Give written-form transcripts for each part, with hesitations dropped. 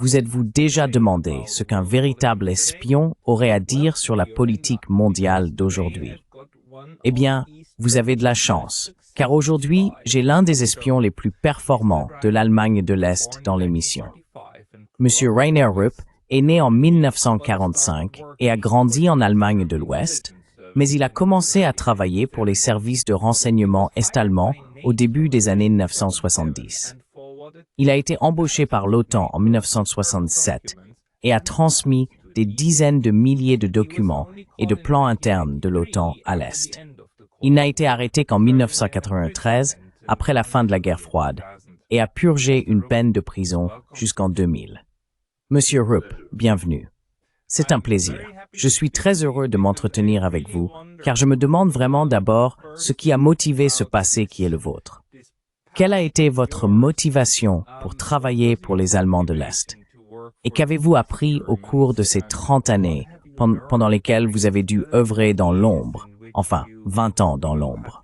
Vous êtes-vous déjà demandé ce qu'un véritable espion aurait à dire sur la politique mondiale d'aujourd'hui? Eh bien, vous avez de la chance, car aujourd'hui, j'ai l'un des espions les plus performants de l'Allemagne de l'Est dans l'émission. Monsieur Rainer Rupp est né en 1945 et a grandi en Allemagne de l'Ouest, mais il a commencé à travailler pour les services de renseignement est-allemands au début des années 1970. Il a été embauché par l'OTAN en 1967 et a transmis des dizaines de milliers de documents et de plans internes de l'OTAN à l'Est. Il n'a été arrêté qu'en 1993, après la fin de la guerre froide, et a purgé une peine de prison jusqu'en 2000. Monsieur Rupp, bienvenue. C'est un plaisir. Je suis très heureux de m'entretenir avec vous, car je me demande vraiment d'abord ce qui a motivé ce passé qui est le vôtre. Quelle a été votre motivation pour travailler pour les Allemands de l'Est? Et qu'avez-vous appris au cours de ces 30 années pendant lesquelles vous avez dû œuvrer dans l'ombre, enfin 20 ans dans l'ombre?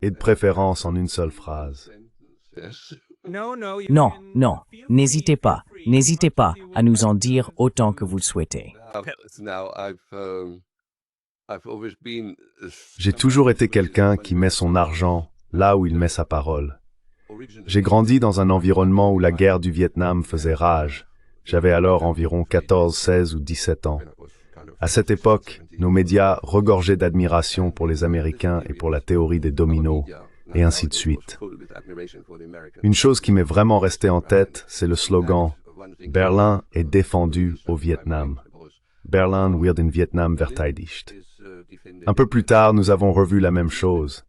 Et de préférence en une seule phrase. Non, n'hésitez pas à nous en dire autant que vous le souhaitez. J'ai toujours été quelqu'un qui met son argent là où il met sa parole. J'ai grandi dans un environnement où la guerre du Vietnam faisait rage. J'avais alors environ 14, 16 ou 17 ans. À cette époque, nos médias regorgeaient d'admiration pour les Américains et pour la théorie des dominos, et ainsi de suite. Une chose qui m'est vraiment restée en tête, c'est le slogan « Berlin est défendu au Vietnam ». Berlin wird in Vietnam verteidigt. Un peu plus tard, nous avons revu la même chose.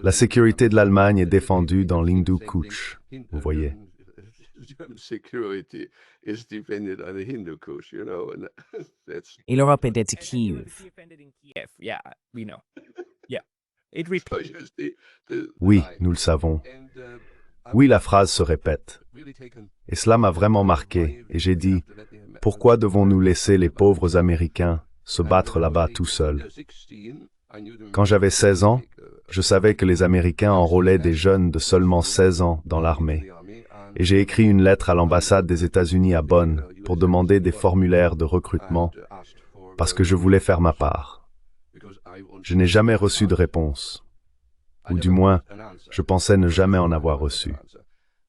La sécurité de l'Allemagne est défendue dans l'Hindu-Kuch, vous voyez. Et l'Europe est à Kiev. Oui, nous le savons. Oui, la phrase se répète. Et cela m'a vraiment marqué, et j'ai dit, pourquoi devons-nous laisser les pauvres Américains se battre là-bas tout seuls? Quand j'avais 16 ans, je savais que les Américains enrôlaient des jeunes de seulement 16 ans dans l'armée. Et j'ai écrit une lettre à l'ambassade des États-Unis à Bonn pour demander des formulaires de recrutement, parce que je voulais faire ma part. Je n'ai jamais reçu de réponse. Ou du moins, je pensais ne jamais en avoir reçu.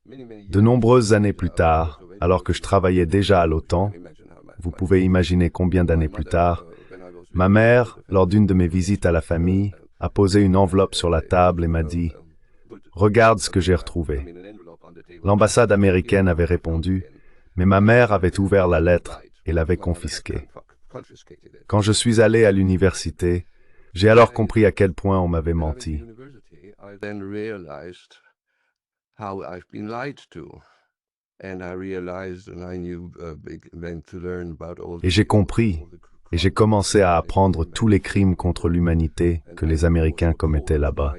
De nombreuses années plus tard, alors que je travaillais déjà à l'OTAN, vous pouvez imaginer combien d'années plus tard, ma mère, lors d'une de mes visites à la famille, a posé une enveloppe sur la table et m'a dit « Regarde ce que j'ai retrouvé ». L'ambassade américaine avait répondu, mais ma mère avait ouvert la lettre et l'avait confisquée. Quand je suis allé à l'université, j'ai alors compris à quel point on m'avait menti. Et j'ai compris, et j'ai commencé à apprendre tous les crimes contre l'humanité que les Américains commettaient là-bas.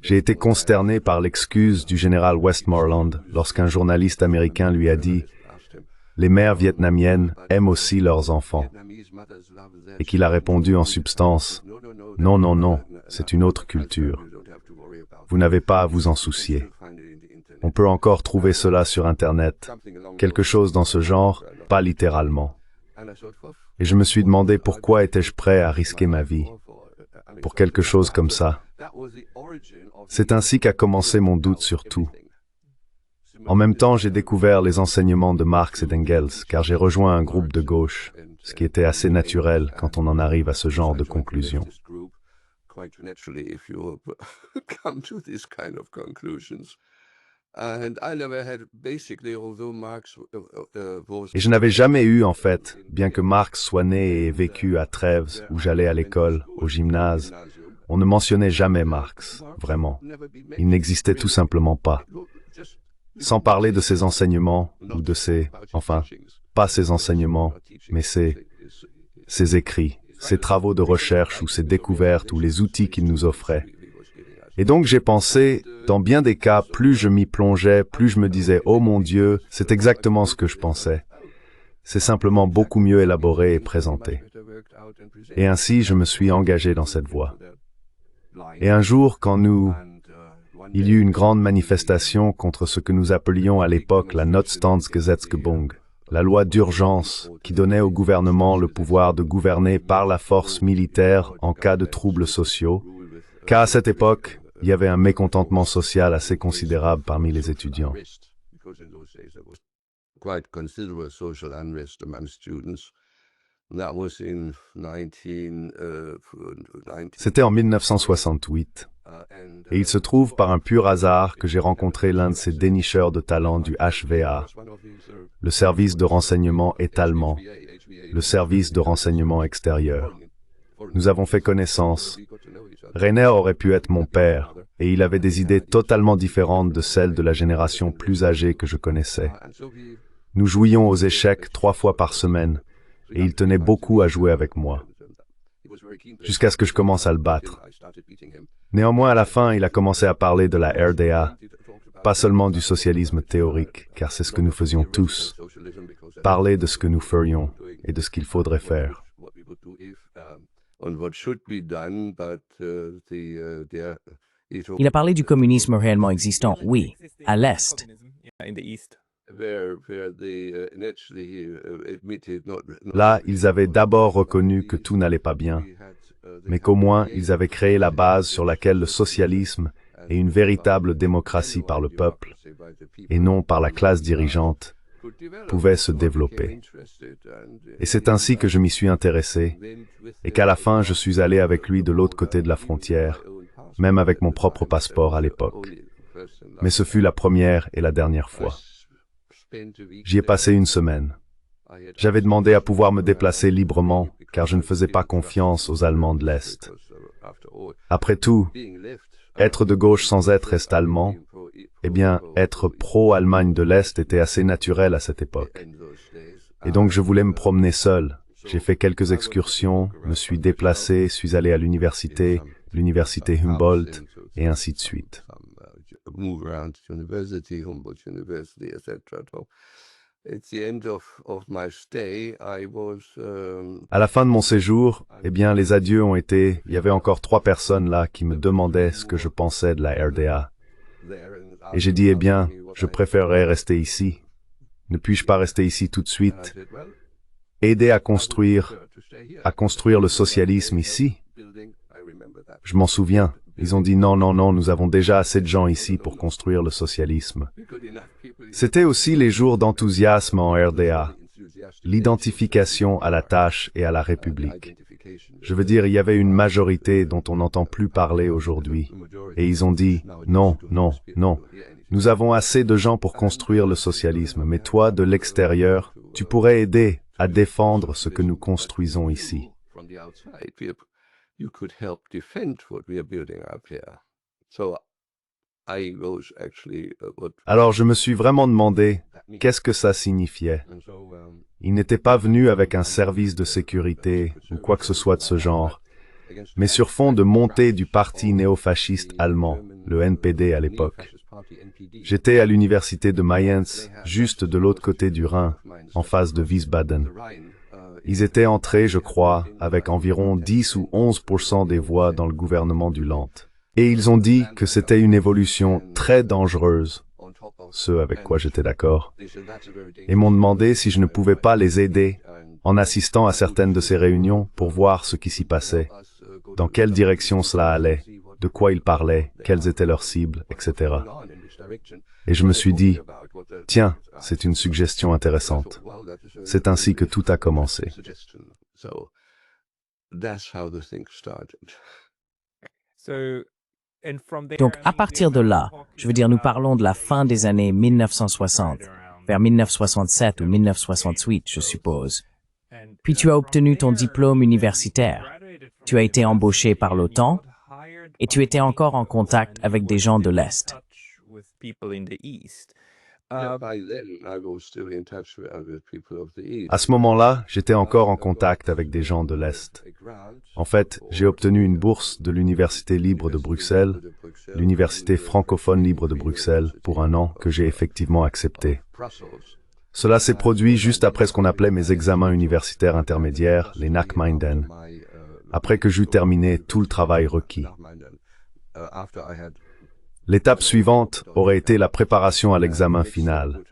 J'ai été consterné par l'excuse du général Westmoreland lorsqu'un journaliste américain lui a dit « Les mères vietnamiennes aiment aussi leurs enfants » et qu'il a répondu en substance « Non, non, non, c'est une autre culture. Vous n'avez pas à vous en soucier. » On peut encore trouver cela sur Internet, quelque chose dans ce genre, pas littéralement. Et je me suis demandé pourquoi étais-je prêt à risquer ma vie pour quelque chose comme ça. C'est ainsi qu'a commencé mon doute sur tout. En même temps, j'ai découvert les enseignements de Marx et d'Engels, car j'ai rejoint un groupe de gauche, ce qui était assez naturel quand on en arrive à ce genre de conclusion. Et je n'avais jamais eu, en fait, bien que Marx soit né et vécu à Trèves, où j'allais à l'école, au gymnase, on ne mentionnait jamais Marx, vraiment. Il n'existait tout simplement pas. Sans parler de ses enseignements, ou de ses, enfin, pas ses enseignements, mais ses écrits, ses travaux de recherche ou ses découvertes ou les outils qu'il nous offrait. Et donc j'ai pensé, dans bien des cas, plus je m'y plongeais, plus je me disais « Oh mon Dieu, c'est exactement ce que je pensais ». C'est simplement beaucoup mieux élaboré et présenté. Et ainsi, je me suis engagé dans cette voie. Et un jour, quand nous, il y eut une grande manifestation contre ce que nous appelions à l'époque la Notstandsgesetzgebung, la loi d'urgence qui donnait au gouvernement le pouvoir de gouverner par la force militaire en cas de troubles sociaux, car à cette époque, il y avait un mécontentement social assez considérable parmi les étudiants. C'était en 1968, et il se trouve par un pur hasard que j'ai rencontré l'un de ces dénicheurs de talent du HVA, le service de renseignement étalement, le service de renseignement extérieur. Nous avons fait connaissance. Rainer aurait pu être mon père, et il avait des idées totalement différentes de celles de la génération plus âgée que je connaissais. Nous jouions aux échecs 3 fois par semaine, et il tenait beaucoup à jouer avec moi, jusqu'à ce que je commence à le battre. Néanmoins, à la fin, il a commencé à parler de la RDA, pas seulement du socialisme théorique, car c'est ce que nous faisions tous, parler de ce que nous ferions et de ce qu'il faudrait faire. Il a parlé du communisme réellement existant, oui, à l'Est. Là, ils avaient d'abord reconnu que tout n'allait pas bien, mais qu'au moins ils avaient créé la base sur laquelle le socialisme et une véritable démocratie par le peuple, et non par la classe dirigeante, pouvaient se développer. Et c'est ainsi que je m'y suis intéressé, et qu'à la fin je suis allé avec lui de l'autre côté de la frontière, même avec mon propre passeport à l'époque. Mais ce fut la première et la dernière fois. J'y ai passé 1 semaine. J'avais demandé à pouvoir me déplacer librement, car je ne faisais pas confiance aux Allemands de l'Est. Après tout, être de gauche sans être est-allemand, eh bien, être pro-Allemagne de l'Est était assez naturel à cette époque. Et donc je voulais me promener seul. J'ai fait quelques excursions, me suis déplacé, suis allé à l'université Humboldt, et ainsi de suite. À la fin de mon séjour, eh bien, les adieux ont été, il y avait encore 3 personnes là qui me demandaient ce que je pensais de la RDA. Et j'ai dit, eh bien, je préférerais rester ici. Ne puis-je pas rester ici tout de suite? Aider à construire le socialisme ici? Je m'en souviens. Ils ont dit non, non, non, nous avons déjà assez de gens ici pour construire le socialisme. C'était aussi les jours d'enthousiasme en RDA, l'identification à la tâche et à la République. Je veux dire, il y avait une majorité dont on n'entend plus parler aujourd'hui. Et ils ont dit non, non, non. Nous avons assez de gens pour construire le socialisme, mais toi, de l'extérieur, tu pourrais aider à défendre ce que nous construisons ici. Alors je me suis vraiment demandé qu'est-ce que ça signifiait. Il n'était pas venu avec un service de sécurité ou quoi que ce soit de ce genre, mais sur fond de montée du parti néofasciste allemand, le NPD à l'époque. J'étais à l'université de Mayence, juste de l'autre côté du Rhin, en face de Wiesbaden. Ils étaient entrés, je crois, avec environ 10 ou 11% des voix dans le gouvernement du Land. Et ils ont dit que c'était une évolution très dangereuse, ce avec quoi j'étais d'accord, et m'ont demandé si je ne pouvais pas les aider en assistant à certaines de ces réunions pour voir ce qui s'y passait, dans quelle direction cela allait, de quoi ils parlaient, quelles étaient leurs cibles, etc. Et je me suis dit, tiens, c'est une suggestion intéressante. C'est ainsi que tout a commencé. Donc, à partir de là, je veux dire, nous parlons de la fin des années 1960, vers 1967 ou 1968, je suppose. Puis tu as obtenu ton diplôme universitaire. Tu as été embauché par l'OTAN et tu étais encore en contact avec des gens de l'Est. À ce moment-là, j'étais encore en contact avec des gens de l'Est. En fait, j'ai obtenu une bourse de l'Université libre de Bruxelles, l'Université francophone libre de Bruxelles, pour 1 an que j'ai effectivement accepté. Cela s'est produit juste après ce qu'on appelait mes examens universitaires intermédiaires, les Nachminden, après que j'eus terminé tout le travail requis. L'étape suivante aurait été la préparation à l'examen final.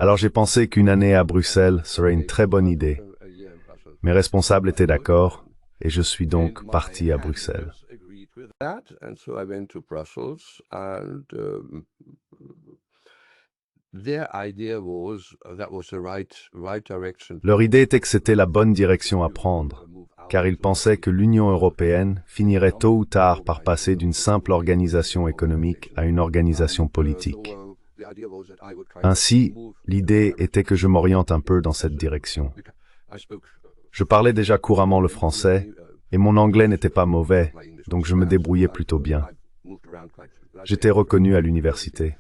Alors j'ai pensé qu'une année à Bruxelles serait une très bonne idée. Mes responsables étaient d'accord et je suis donc parti à Bruxelles. Leur idée était que c'était la bonne direction à prendre, car ils pensaient que l'Union européenne finirait tôt ou tard par passer d'une simple organisation économique à une organisation politique. Ainsi, l'idée était que je m'oriente un peu dans cette direction. Je parlais déjà couramment le français, et mon anglais n'était pas mauvais, donc je me débrouillais plutôt bien. J'étais reconnu à l'université.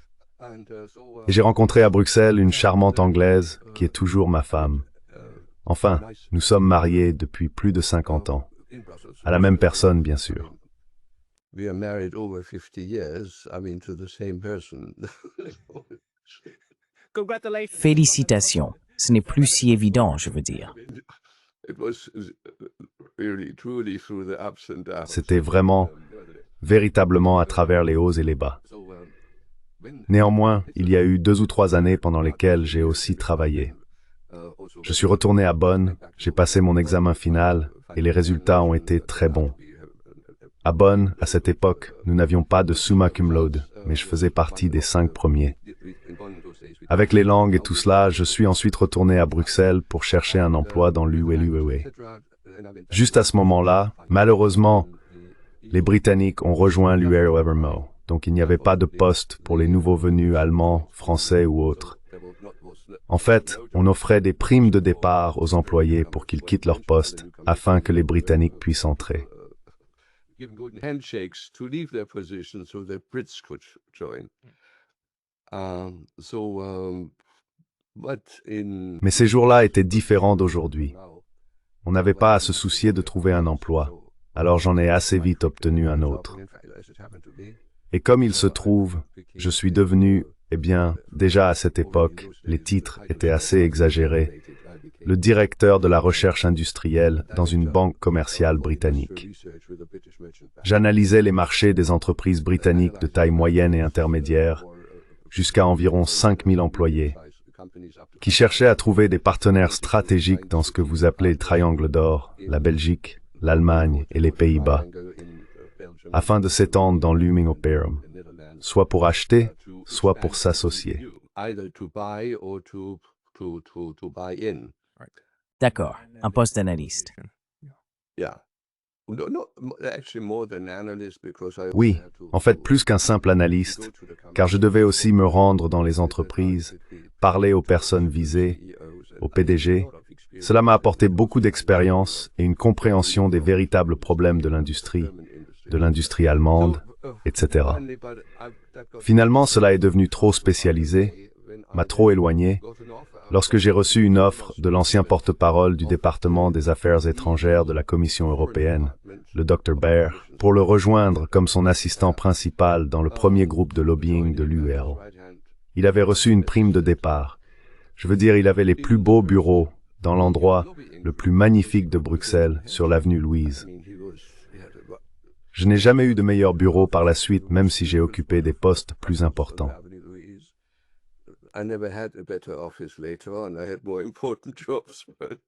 Et j'ai rencontré à Bruxelles une charmante Anglaise qui est toujours ma femme. Enfin, nous sommes mariés depuis plus de 50 ans. À la même personne, bien sûr. Félicitations. Ce n'est plus si évident, je veux dire. C'était vraiment, véritablement à travers les hauts et les bas. Néanmoins, il y a eu 2 ou 3 années pendant lesquelles j'ai aussi travaillé. Je suis retourné à Bonn, j'ai passé mon examen final et les résultats ont été très bons. À Bonn, à cette époque, nous n'avions pas de summa cum laude, mais je faisais partie des 5 premiers. Avec les langues et tout cela, je suis ensuite retourné à Bruxelles pour chercher un emploi dans l'ULUEW. Juste à ce moment-là, malheureusement, les Britanniques ont rejoint l'UROEVERMO, donc il n'y avait pas de poste pour les nouveaux venus allemands, français ou autres. En fait, on offrait des primes de départ aux employés pour qu'ils quittent leur poste afin que les Britanniques puissent entrer. Mais ces jours-là étaient différents d'aujourd'hui. On n'avait pas à se soucier de trouver un emploi, alors j'en ai assez vite obtenu un autre. Et comme il se trouve, je suis devenu, déjà à cette époque, les titres étaient assez exagérés, le directeur de la recherche industrielle dans une banque commerciale britannique. J'analysais les marchés des entreprises britanniques de taille moyenne et intermédiaire, jusqu'à environ 5000 employés, qui cherchaient à trouver des partenaires stratégiques dans ce que vous appelez le triangle d'or, la Belgique, l'Allemagne et les Pays-Bas, afin de s'étendre dans l'Union-Européenne, soit pour acheter, soit pour s'associer. D'accord, un poste d'analyste. Oui, en fait plus qu'un simple analyste, car je devais aussi me rendre dans les entreprises, parler aux personnes visées, aux PDG. Cela m'a apporté beaucoup d'expérience et une compréhension des véritables problèmes de l'industrie allemande, etc. Finalement, cela est devenu trop spécialisé, m'a trop éloigné, lorsque j'ai reçu une offre de l'ancien porte-parole du département des Affaires étrangères de la Commission européenne, le Dr Baer, pour le rejoindre comme son assistant principal dans le premier groupe de lobbying de l'UL. Il avait reçu une prime de départ. Je veux dire, il avait les plus beaux bureaux dans l'endroit le plus magnifique de Bruxelles, sur l'avenue Louise. Je n'ai jamais eu de meilleur bureau par la suite, même si j'ai occupé des postes plus importants. I never had a better office later on. I had more important jobs, but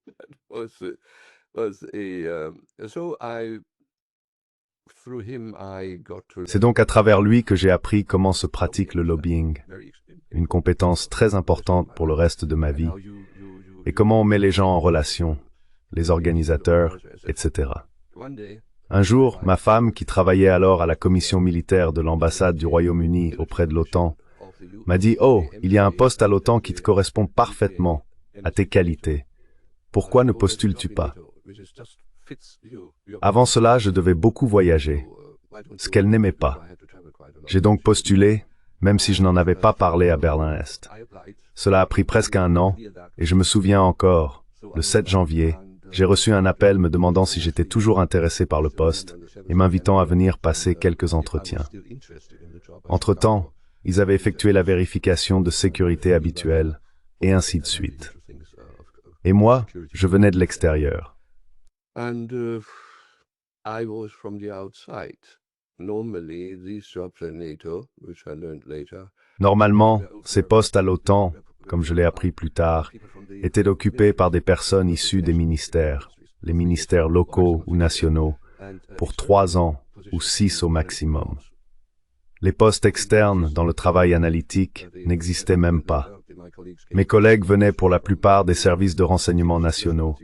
C'est donc à travers lui que j'ai appris comment se pratique le lobbying, une compétence très importante pour le reste de ma vie, et comment on met les gens en relation, les organisateurs, etc. Un jour, ma femme, qui travaillait alors à la commission militaire de l'ambassade du Royaume-Uni auprès de l'OTAN, m'a dit « Oh, il y a un poste à l'OTAN qui te correspond parfaitement à tes qualités. Pourquoi ne postules-tu pas ?» Avant cela, je devais beaucoup voyager, ce qu'elle n'aimait pas. J'ai donc postulé, même si je n'en avais pas parlé à Berlin-Est. Cela a pris presque 1 an, et je me souviens encore, le 7 janvier, j'ai reçu un appel me demandant si j'étais toujours intéressé par le poste et m'invitant à venir passer quelques entretiens. Entre-temps, ils avaient effectué la vérification de sécurité habituelle, et ainsi de suite. Et moi, je venais de l'extérieur. normally these jobs at NATO, which I learned later, Normalement, ces postes à l'OTAN, comme je l'ai appris plus tard, étaient occupés par des personnes issues des ministères, les ministères locaux ou nationaux, pour 3 ans ou 6 au maximum. Les postes externes dans le travail analytique n'existaient même pas. Mes collègues venaient pour la plupart des services de renseignement nationaux,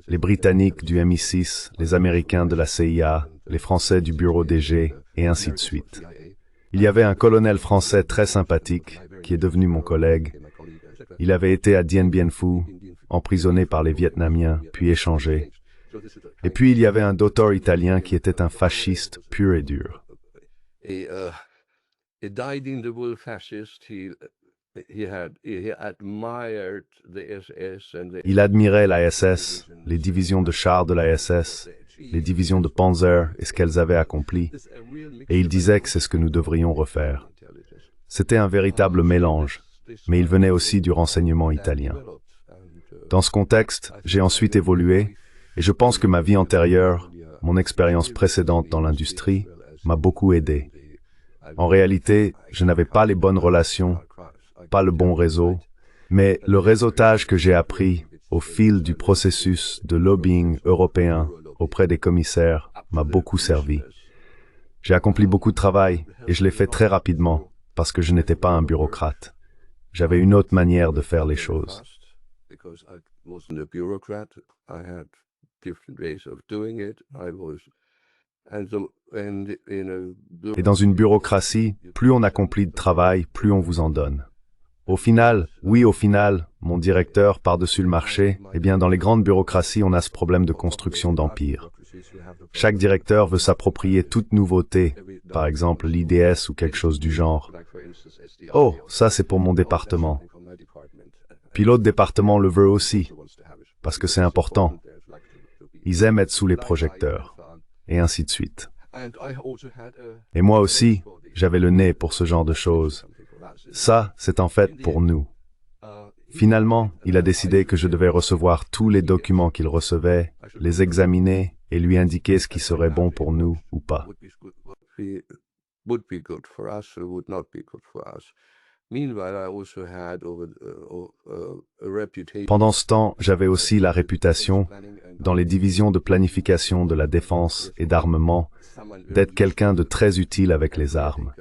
les Britanniques du MI6, les Américains de la CIA, les Français du Bureau DG, et ainsi de suite. Il y avait un colonel français très sympathique, qui est devenu mon collègue. Il avait été à Dien Bien Phu, emprisonné par les Vietnamiens, puis échangé. Et puis il y avait un docteur italien qui était un fasciste pur et dur. He dyed-in-the-wool fascist. He admired the SS and the... Il admirait la SS, les divisions de chars de la SS, les divisions de Panzer et ce qu'elles avaient accompli, et il disait que c'est ce que nous devrions refaire. C'était un véritable mélange, mais il venait aussi du renseignement italien. Dans ce contexte, j'ai ensuite évolué, et je pense que ma vie antérieure, mon expérience précédente dans l'industrie, m'a beaucoup aidé. En réalité, je n'avais pas les bonnes relations, pas le bon réseau, mais le réseautage que j'ai appris au fil du processus de lobbying européen auprès des commissaires m'a beaucoup servi. J'ai accompli beaucoup de travail et je l'ai fait très rapidement parce que je n'étais pas un bureaucrate. J'avais une autre manière de faire les choses. Et dans une bureaucratie, plus on accomplit de travail, plus on vous en donne. Au final, mon directeur par-dessus le marché, eh bien dans les grandes bureaucraties, on a ce problème de construction d'empire. Chaque directeur veut s'approprier toute nouveauté, par exemple l'IDS ou quelque chose du genre. Oh, ça c'est pour mon département. Puis l'autre département le veut aussi, parce que c'est important. Ils aiment être sous les projecteurs, et ainsi de suite. Et moi aussi, j'avais le nez pour ce genre de choses. Ça, c'est en fait pour nous. Finalement, il a décidé que je devais recevoir tous les documents qu'il recevait, les examiner et lui indiquer ce qui serait bon pour nous ou pas. Pendant ce temps, j'avais aussi la réputation, dans les divisions de planification de la défense et d'armement, d'être quelqu'un de très utile avec les armes.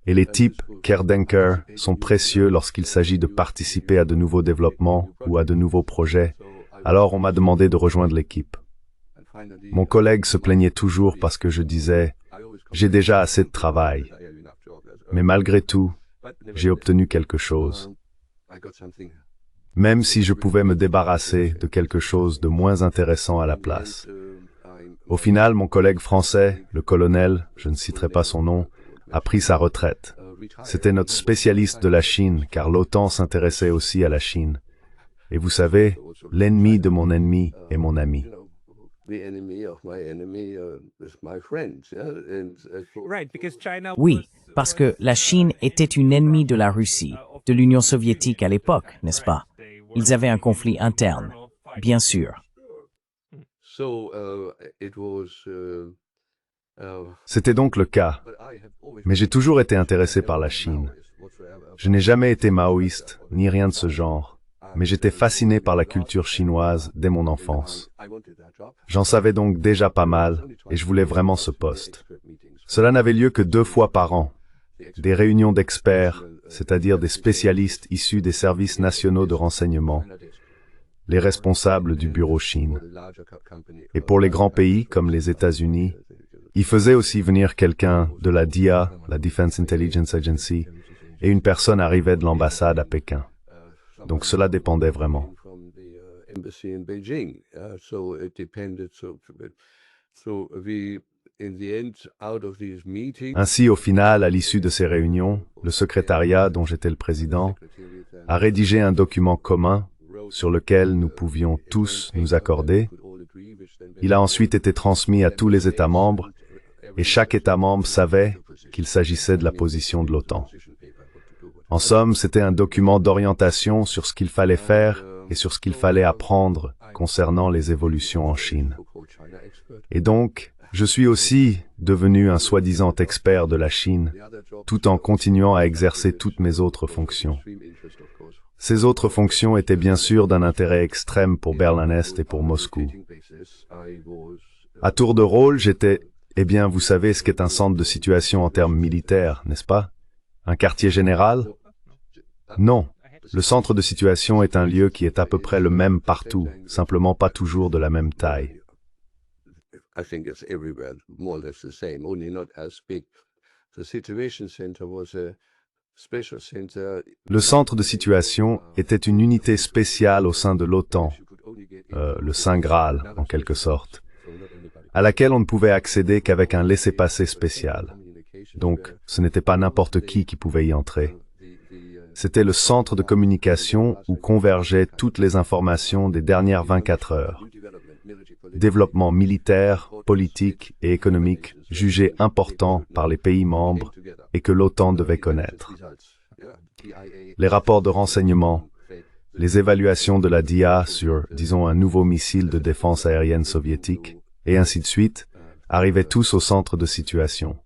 Et les types Kerdenker sont précieux lorsqu'il s'agit de participer à de nouveaux développements ou à de nouveaux projets, alors on m'a demandé de rejoindre l'équipe. Mon collègue se plaignait toujours parce que je disais « j'ai déjà assez de travail ». Mais malgré tout, j'ai obtenu quelque chose. Même si je pouvais me débarrasser de quelque chose de moins intéressant à la place. Au final, mon collègue français, le colonel, je ne citerai pas son nom, a pris sa retraite. C'était notre spécialiste de la Chine, car l'OTAN s'intéressait aussi à la Chine. Et vous savez, l'ennemi de mon ennemi est mon ami. Oui, parce que la Chine était une ennemie de la Russie, de l'Union soviétique à l'époque, n'est-ce pas? Ils avaient un conflit interne, bien sûr. C'était donc le cas, mais j'ai toujours été intéressé par la Chine. Je n'ai jamais été maoïste, ni rien de ce genre, mais j'étais fasciné par la culture chinoise dès mon enfance. J'en savais donc déjà pas mal, et je voulais vraiment ce poste. Cela n'avait lieu que 2 fois par an, des réunions d'experts, c'est-à-dire des spécialistes issus des services nationaux de renseignement, les responsables du bureau Chine. Et pour les grands pays comme les États-Unis, il faisait aussi venir quelqu'un de la DIA, la Defense Intelligence Agency, et une personne arrivait de l'ambassade à Pékin. Donc cela dépendait vraiment. Ainsi, au final, à l'issue de ces réunions, le secrétariat, dont j'étais le président, a rédigé un document commun sur lequel nous pouvions tous nous accorder. Il a ensuite été transmis à tous les États membres, et chaque État membre savait qu'il s'agissait de la position de l'OTAN. En somme, c'était un document d'orientation sur ce qu'il fallait faire et sur ce qu'il fallait apprendre concernant les évolutions en Chine. Et donc, je suis aussi, devenu un soi-disant expert de la Chine, tout en continuant à exercer toutes mes autres fonctions. Ces autres fonctions étaient bien sûr d'un intérêt extrême pour Berlin-Est et pour Moscou. À tour de rôle, j'étais, eh bien, vous savez ce qu'est un centre de situation en termes militaires, n'est-ce pas? Un quartier général? Non. Le centre de situation est un lieu qui est à peu près le même partout, simplement pas toujours de la même taille. I think it's everywhere more or less the same, only not as big. The Situation Center was a special center. Le centre de situation était une unité spéciale au sein de l'OTAN, le Saint Graal en quelque sorte, à laquelle on ne pouvait accéder qu'avec un laissez-passer spécial. Donc, ce n'était pas n'importe qui pouvait y entrer. C'était le centre de communication où convergeaient toutes les informations des dernières 24 heures. Développement militaire, politique et économique jugés importants par les pays membres et que l'OTAN devait connaître. Les rapports de renseignement, les évaluations de la DIA sur, disons, un nouveau missile de défense aérienne soviétique, et ainsi de suite, arrivaient tous au centre de situation.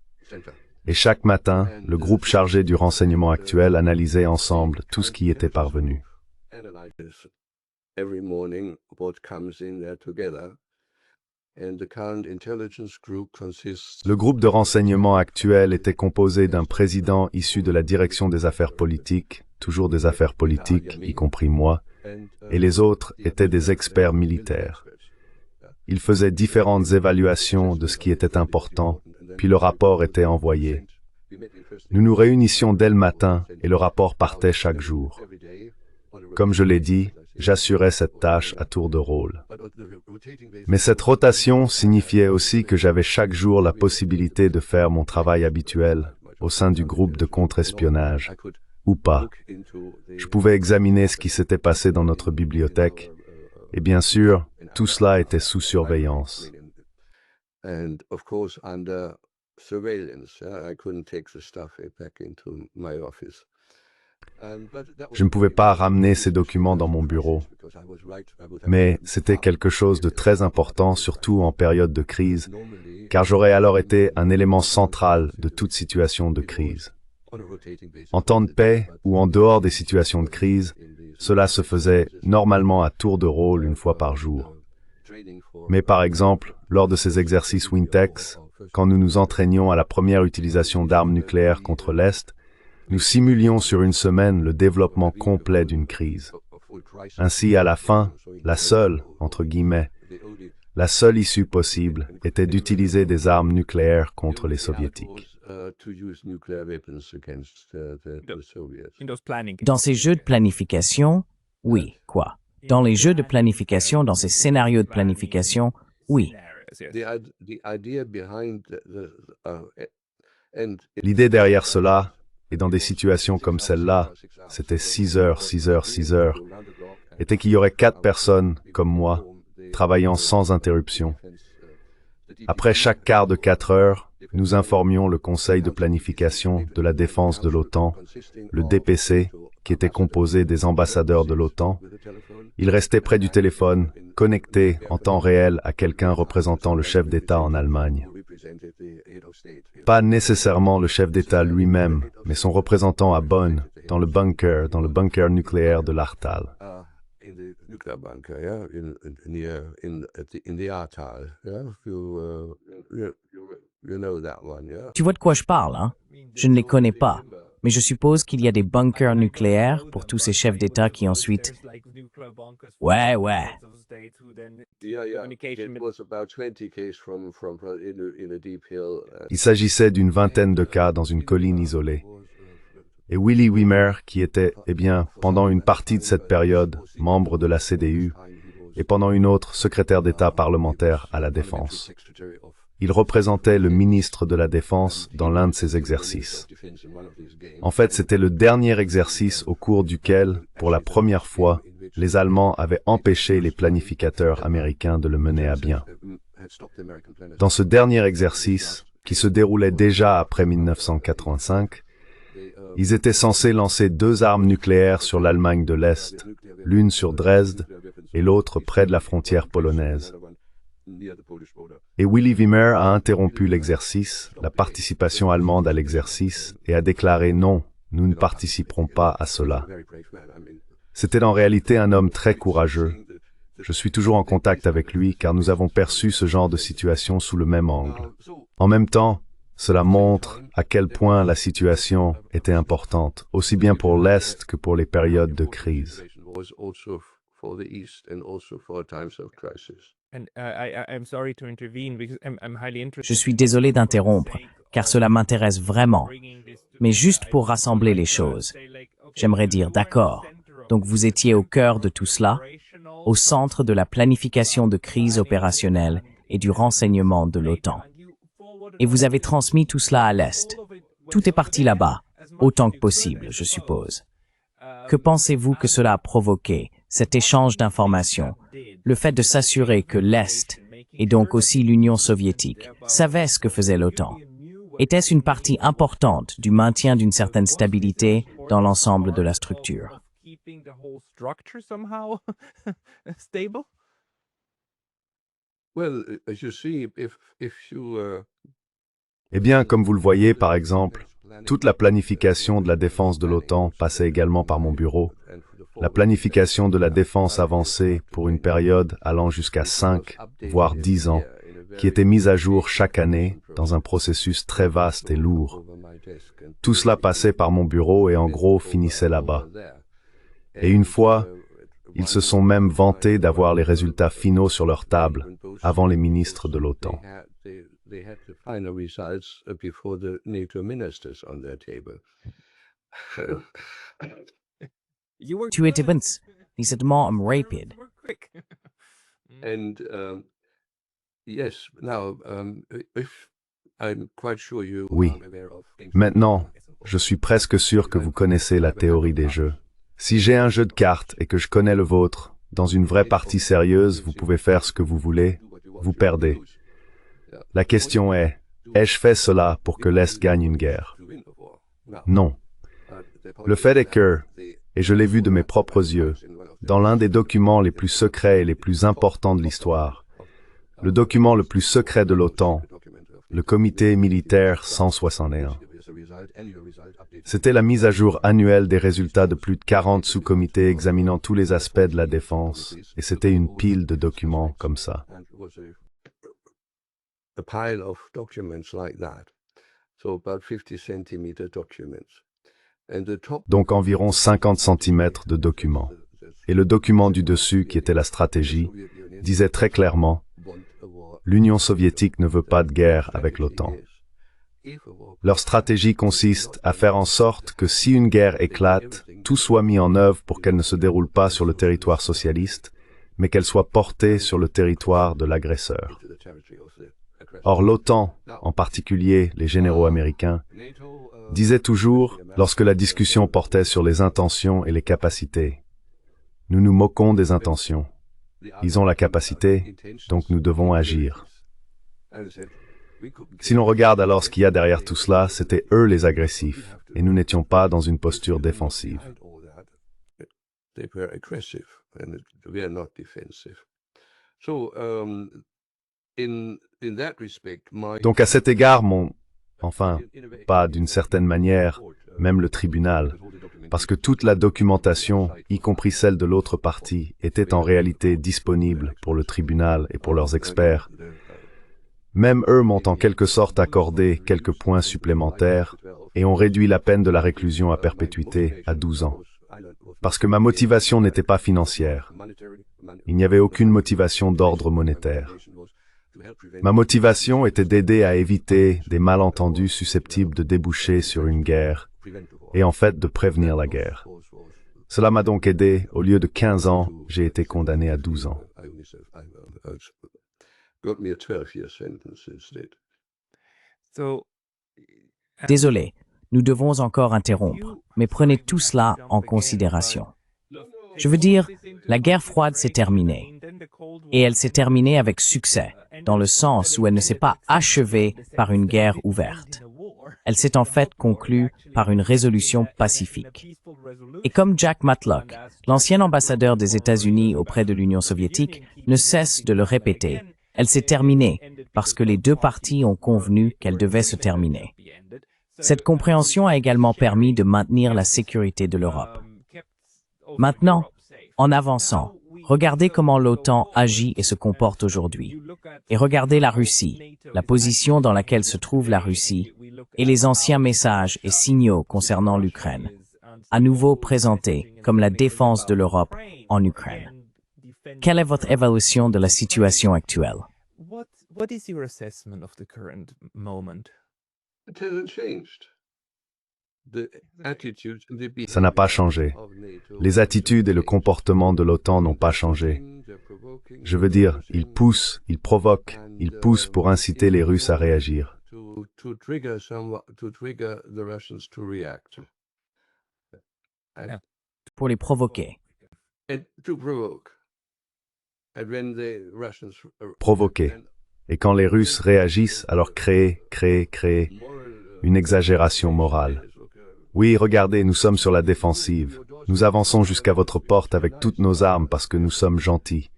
Et chaque matin, le groupe chargé du renseignement actuel analysait ensemble tout ce qui était parvenu. Every morning, what comes in there together. Le groupe de renseignement actuel était composé d'un président issu de la direction des affaires politiques, toujours des affaires politiques, y compris moi, et les autres étaient des experts militaires. Ils faisaient différentes évaluations de ce qui était important, puis le rapport était envoyé. Nous nous réunissions dès le matin et le rapport partait chaque jour. Comme je l'ai dit, j'assurais cette tâche à tour de rôle. Mais cette rotation signifiait aussi que j'avais chaque jour la possibilité de faire mon travail habituel au sein du groupe de contre-espionnage, ou pas. Je pouvais examiner ce qui s'était passé dans notre bibliothèque, et bien sûr, tout cela était sous surveillance. Je ne pouvais pas ramener ces documents dans mon bureau, mais c'était quelque chose de très important, surtout en période de crise, car j'aurais alors été un élément central de toute situation de crise. En temps de paix ou en dehors des situations de crise, cela se faisait normalement à tour de rôle une fois par jour. Mais par exemple, lors de ces exercices Wintex, quand nous nous entraînions à la première utilisation d'armes nucléaires contre l'Est, nous simulions sur une semaine le développement complet d'une crise. Ainsi, à la fin, la seule, entre guillemets, la seule issue possible était d'utiliser des armes nucléaires contre les Soviétiques. Dans ces jeux de planification, oui, quoi? Dans les jeux de planification, dans ces scénarios de planification, oui. L'idée derrière cela, et dans des situations comme celle-là, c'était 6 heures, 6 heures, 6 heures, était qu'il y aurait 4 personnes, comme moi, travaillant sans interruption. Après chaque quart de 4 heures, nous informions le Conseil de planification de la défense de l'OTAN, le DPC, qui était composé des ambassadeurs de l'OTAN. Il restait près du téléphone, connecté en temps réel à quelqu'un représentant le chef d'État en Allemagne. Pas nécessairement le chef d'État lui-même, mais son représentant à Bonn, dans le bunker nucléaire de l'Ahrtal. Tu vois de quoi je parle, hein? Je ne les connais pas, mais je suppose qu'il y a des bunkers nucléaires pour tous ces chefs d'État qui ensuite... Ouais. Il s'agissait d'une vingtaine de cas dans une colline isolée. Et Willy Wimmer, qui était, eh bien, pendant une partie de cette période, membre de la CDU, et pendant une autre, secrétaire d'État parlementaire à la Défense. Il représentait le ministre de la Défense dans l'un de ces exercices. En fait, c'était le dernier exercice au cours duquel, pour la première fois, les Allemands avaient empêché les planificateurs américains de le mener à bien. Dans ce dernier exercice, qui se déroulait déjà après 1985, ils étaient censés lancer 2 armes nucléaires sur l'Allemagne de l'Est, l'une sur Dresde et l'autre près de la frontière polonaise. Et Willy Wimmer a interrompu l'exercice, la participation allemande à l'exercice, et a déclaré non, nous ne participerons pas à cela. C'était en réalité un homme très courageux. Je suis toujours en contact avec lui car nous avons perçu ce genre de situation sous le même angle. En même temps, cela montre à quel point la situation était importante, aussi bien pour l'Est que pour les périodes de crise. Je suis désolé d'interrompre, car cela m'intéresse vraiment. Mais juste pour rassembler les choses, j'aimerais dire d'accord. Donc vous étiez au cœur de tout cela, au centre de la planification de crise opérationnelle et du renseignement de l'OTAN. Et vous avez transmis tout cela à l'Est. Tout est parti là-bas, autant que possible, je suppose. Que pensez-vous que cela a provoqué, cet échange d'informations, le fait de s'assurer que l'Est, et donc aussi l'Union soviétique, savait ce que faisait l'OTAN? Était-ce une partie importante du maintien d'une certaine stabilité dans l'ensemble de la structure? Eh bien, comme vous le voyez, par exemple, toute la planification de la défense de l'OTAN passait également par mon bureau. La planification de la défense avancée pour une période allant jusqu'à 5, voire 10 ans, qui était mise à jour chaque année dans un processus très vaste et lourd. Tout cela passait par mon bureau et en gros finissait là-bas. Et une fois, ils se sont même vantés d'avoir les résultats finaux sur leur table avant les ministres de l'OTAN. Tu étais décidément rapide. Oui. Maintenant, je suis presque sûr que vous connaissez la théorie des jeux. Si j'ai un jeu de cartes et que je connais le vôtre, dans une vraie partie sérieuse, vous pouvez faire ce que vous voulez, vous perdez. La question est, ai-je fait cela pour que l'Est gagne une guerre? Non. Le fait est que, et je l'ai vu de mes propres yeux, dans l'un des documents les plus secrets et les plus importants de l'histoire, le document le plus secret de l'OTAN, le comité militaire 161. C'était la mise à jour annuelle des résultats de plus de 40 sous-comités examinant tous les aspects de la défense, et c'était une pile de documents comme ça. Donc environ 50 cm de documents. Et le document du dessus, qui était la stratégie, disait très clairement « L'Union soviétique ne veut pas de guerre avec l'OTAN. Leur stratégie consiste à faire en sorte que si une guerre éclate, tout soit mis en œuvre pour qu'elle ne se déroule pas sur le territoire socialiste, mais qu'elle soit portée sur le territoire de l'agresseur. » Or l'OTAN, en particulier les généraux américains, disaient toujours, lorsque la discussion portait sur les intentions et les capacités, « Nous nous moquons des intentions. Ils ont la capacité, donc nous devons agir. » Si l'on regarde alors ce qu'il y a derrière tout cela, c'était eux les agressifs, et nous n'étions pas dans une posture défensive. Donc à cet égard, pas d'une certaine manière, même le tribunal, parce que toute la documentation, y compris celle de l'autre partie, était en réalité disponible pour le tribunal et pour leurs experts. Même eux m'ont en quelque sorte accordé quelques points supplémentaires et ont réduit la peine de la réclusion à perpétuité à 12 ans. Parce que ma motivation n'était pas financière. Il n'y avait aucune motivation d'ordre monétaire. Ma motivation était d'aider à éviter des malentendus susceptibles de déboucher sur une guerre et en fait de prévenir la guerre. Cela m'a donc aidé, au lieu de 15 ans, j'ai été condamné à 12 ans. Désolé, nous devons encore interrompre, mais prenez tout cela en considération. Je veux dire, la guerre froide s'est terminée. Et elle s'est terminée avec succès, dans le sens où elle ne s'est pas achevée par une guerre ouverte. Elle s'est en fait conclue par une résolution pacifique. Et comme Jack Matlock, l'ancien ambassadeur des États-Unis auprès de l'Union soviétique, ne cesse de le répéter, Elle s'est terminée parce que les deux parties ont convenu qu'elle devait se terminer. Cette compréhension a également permis de maintenir la sécurité de l'Europe. Maintenant, en avançant, regardez comment l'OTAN agit et se comporte aujourd'hui. Et regardez la Russie, la position dans laquelle se trouve la Russie, et les anciens messages et signaux concernant l'Ukraine, à nouveau présentés comme la défense de l'Europe en Ukraine. Quelle est votre évaluation de la situation actuelle? What is your assessment of the current moment? It hasn't changed. The attitude and the Ça n'a pas changé. of NATO Les attitudes et le comportement de l'OTAN n'ont pas changé. Je veux dire, ils poussent, ils provoquent, ils poussent pour inciter les Russes à réagir. to trigger the Russians to react. Pour les provoquer. And to provoke. And when the Russians Provoquer. Et quand les Russes réagissent, alors créer une exagération morale. Oui, regardez, nous sommes sur la défensive. Nous avançons jusqu'à votre porte avec toutes nos armes parce que nous sommes gentils.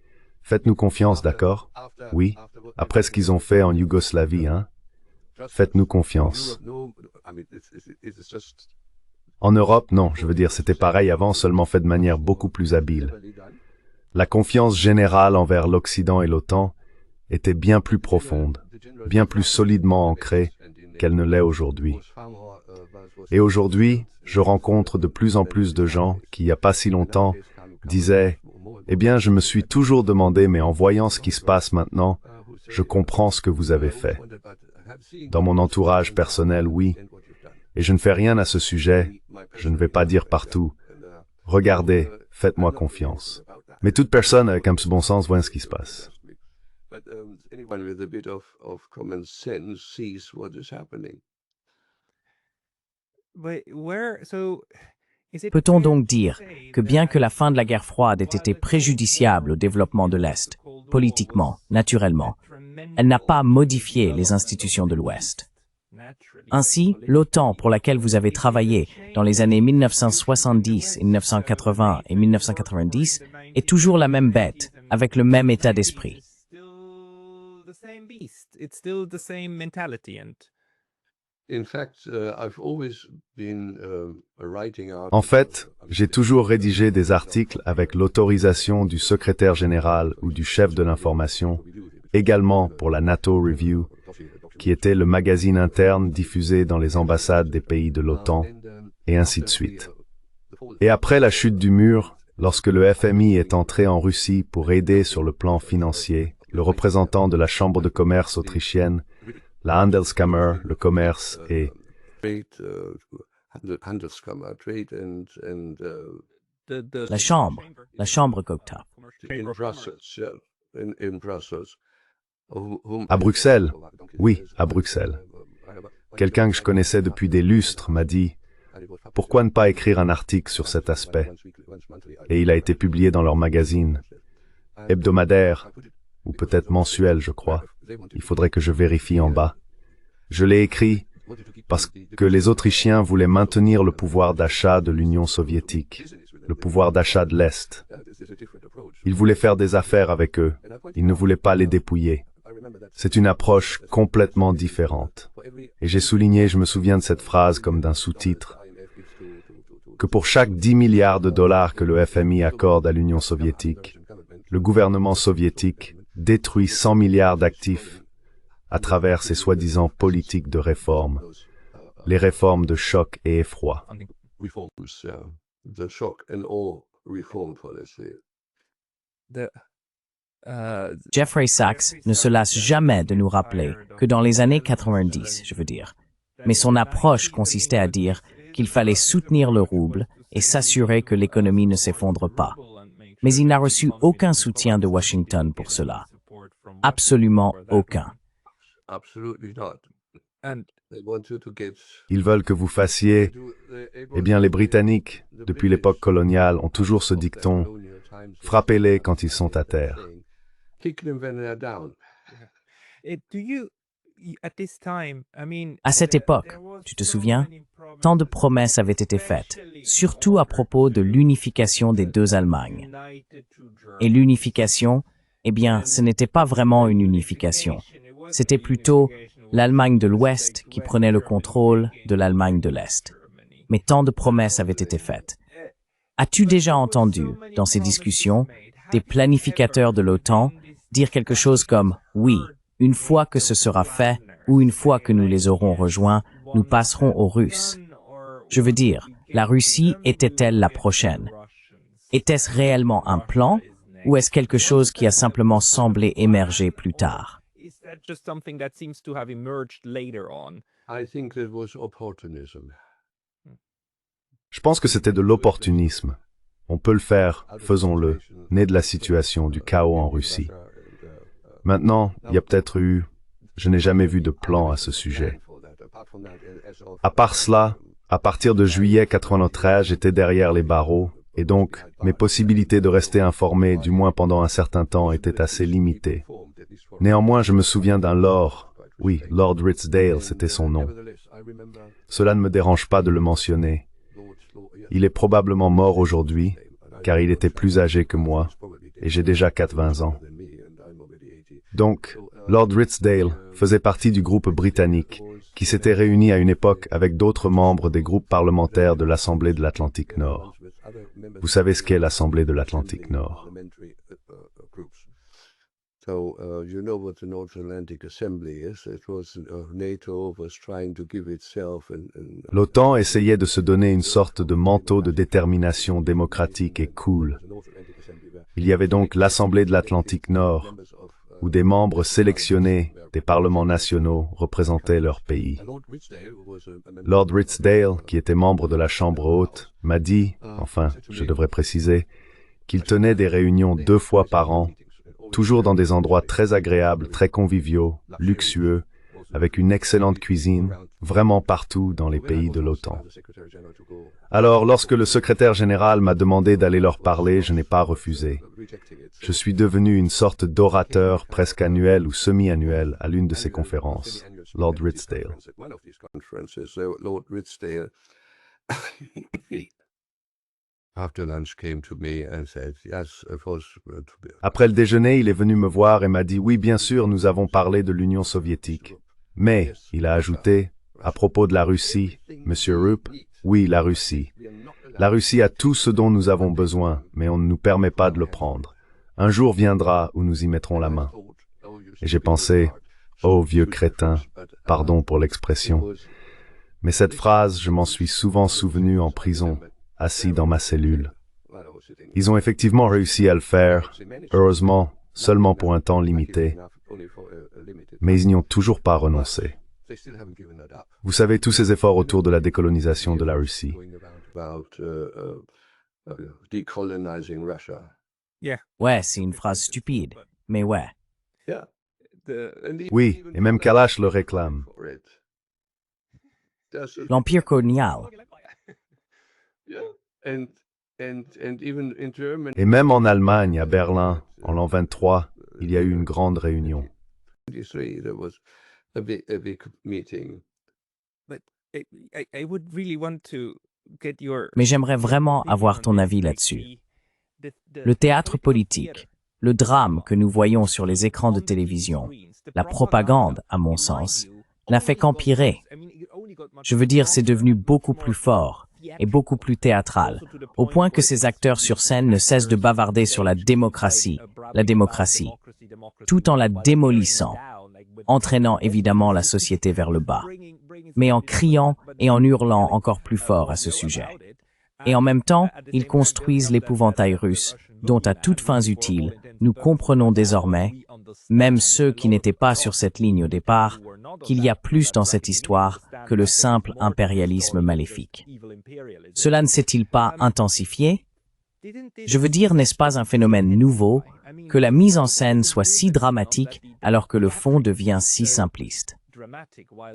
Faites-nous confiance, d'accord? Oui, après ce qu'ils ont fait en Yougoslavie, hein? Faites-nous confiance. En Europe, non, je veux dire, c'était pareil avant, seulement fait de manière beaucoup plus habile. La confiance générale envers l'Occident et l'OTAN était bien plus profonde, bien plus solidement ancrée qu'elle ne l'est aujourd'hui. Et aujourd'hui, je rencontre de plus en plus de gens qui, il n'y a pas si longtemps, disaient « Eh bien, je me suis toujours demandé, mais en voyant ce qui se passe maintenant, je comprends ce que vous avez fait. » Dans mon entourage personnel, oui. Et je ne fais rien à ce sujet, je ne vais pas dire partout « Regardez, faites-moi confiance. » Mais toute personne avec un petit bon sens voit ce qui se passe. But anyone with a bit of common sense sees what is happening. Peut-on donc dire que bien que la fin de la guerre froide ait été préjudiciable au développement de l'Est, politiquement, naturellement, elle n'a pas modifié les institutions de l'Ouest? Ainsi, l'OTAN pour laquelle vous avez travaillé dans les années 1970, 1980 et 1990 est toujours la même bête, avec le même état d'esprit. En fait, j'ai toujours rédigé des articles avec l'autorisation du secrétaire général ou du chef de l'information, également pour la NATO Review, qui était le magazine interne diffusé dans les ambassades des pays de l'OTAN, et ainsi de suite. Et après la chute du mur, lorsque le FMI est entré en Russie pour aider sur le plan financier, le représentant de la Chambre de commerce autrichienne, la Handelskammer, le commerce et La chambre Gotha. à Bruxelles, oui, à Bruxelles. Quelqu'un que je connaissais depuis des lustres m'a dit « Pourquoi ne pas écrire un article sur cet aspect ?» Et il a été publié dans leur magazine, hebdomadaire, ou peut-être mensuel, je crois. Il faudrait que je vérifie en bas. Je l'ai écrit parce que les Autrichiens voulaient maintenir le pouvoir d'achat de l'Union soviétique, le pouvoir d'achat de l'Est. Ils voulaient faire des affaires avec eux, ils ne voulaient pas les dépouiller. C'est une approche complètement différente. Et j'ai souligné, je me souviens de cette phrase comme d'un sous-titre, que pour chaque 10 milliards de dollars que le FMI accorde à l'Union soviétique, le gouvernement soviétique détruit 100 milliards d'actifs à travers ses soi-disant politiques de réforme, les réformes de choc et effroi. Jeffrey Sachs ne se lasse jamais de nous rappeler que dans les années 90, je veux dire, mais son approche consistait à dire qu'il fallait soutenir le rouble et s'assurer que l'économie ne s'effondre pas. Mais il n'a reçu aucun soutien de Washington pour cela. Absolument aucun. Ils veulent que vous fassiez, eh bien les Britanniques, depuis l'époque coloniale, ont toujours ce dicton, frappez-les quand ils sont à terre. À cette époque, tu te souviens, tant de promesses avaient été faites, surtout à propos de l'unification des deux Allemagnes. Et l'unification, Eh bien, ce n'était pas vraiment une unification. C'était plutôt l'Allemagne de l'Ouest qui prenait le contrôle de l'Allemagne de l'Est. Mais tant de promesses avaient été faites. As-tu déjà entendu, dans ces discussions, des planificateurs de l'OTAN dire quelque chose comme « Oui, une fois que ce sera fait, ou une fois que nous les aurons rejoints, nous passerons aux Russes ». Je veux dire, la Russie était-elle la prochaine? Était-ce réellement un plan, ou est-ce quelque chose qui a simplement semblé émerger plus tard? I think that was opportunism. Je pense que c'était de l'opportunisme. On peut le faire, faisons-le, né de la situation, du chaos en Russie. Maintenant, il y a peut-être eu... Je n'ai jamais vu de plan à ce sujet. À part cela, à partir de juillet 93, j'étais derrière les barreaux, et donc, mes possibilités de rester informé, du moins pendant un certain temps, étaient assez limitées. Néanmoins, je me souviens d'un Lord, oui, Lord Ritsdale, c'était son nom. Cela ne me dérange pas de le mentionner. Il est probablement mort aujourd'hui, car il était plus âgé que moi, et j'ai déjà 80 ans. Donc, Lord Ritsdale faisait partie du groupe britannique, qui s'était réuni à une époque avec d'autres membres des groupes parlementaires de l'Assemblée de l'Atlantique Nord. Vous savez ce qu'est l'Assemblée de l'Atlantique Nord. So, you know what the North Atlantic Assembly is. It was NATO was trying to give itself L'OTAN essayait de se donner une sorte de manteau de détermination démocratique et cool. Il y avait donc l'Assemblée de l'Atlantique Nord, où des membres sélectionnés des parlements nationaux représentaient leur pays. Lord Ritsdale, qui était membre de la Chambre haute, m'a dit, enfin, je devrais préciser, qu'il tenait des réunions 2 fois par an, toujours dans des endroits très agréables, très conviviaux, luxueux, avec une excellente cuisine, vraiment partout dans les pays de l'OTAN. Alors, lorsque le secrétaire général m'a demandé d'aller leur parler, je n'ai pas refusé. Je suis devenu une sorte d'orateur presque annuel ou semi-annuel à l'une de ces conférences, Lord Ritsdale. Après le déjeuner, il est venu me voir et m'a dit « Oui, bien sûr, nous avons parlé de l'Union soviétique. » Mais, il a ajouté, à propos de la Russie, Monsieur Rupp, oui, la Russie. La Russie a tout ce dont nous avons besoin, mais on ne nous permet pas de le prendre. Un jour viendra où nous y mettrons la main. Et j'ai pensé, oh vieux crétin, pardon pour l'expression. Mais cette phrase, je m'en suis souvent souvenu en prison, assis dans ma cellule. Ils ont effectivement réussi à le faire, heureusement, seulement pour un temps limité. Mais ils n'y ont toujours pas renoncé. Vous savez, tous ces efforts autour de la décolonisation de la Russie. Ouais, c'est une phrase stupide, mais ouais. Oui, et même Kalash le réclame. L'Empire colonial. Et même en Allemagne, à Berlin, en l'an 23, il y a eu une grande réunion. Mais j'aimerais vraiment avoir ton avis là-dessus. Le théâtre politique, le drame que nous voyons sur les écrans de télévision, la propagande, à mon sens, n'a fait qu'empirer. Je veux dire, c'est devenu beaucoup plus fort et beaucoup plus théâtral, au point que ces acteurs sur scène ne cessent de bavarder sur la démocratie, tout en la démolissant, entraînant évidemment la société vers le bas, mais en criant et en hurlant encore plus fort à ce sujet. Et en même temps, ils construisent l'épouvantail russe, dont à toutes fins utiles, nous comprenons désormais, même ceux qui n'étaient pas sur cette ligne au départ, qu'il y a plus dans cette histoire que le simple impérialisme maléfique. Cela ne s'est-il pas intensifié? Je veux dire, n'est-ce pas un phénomène nouveau que la mise en scène soit si dramatique alors que le fond devient si simpliste?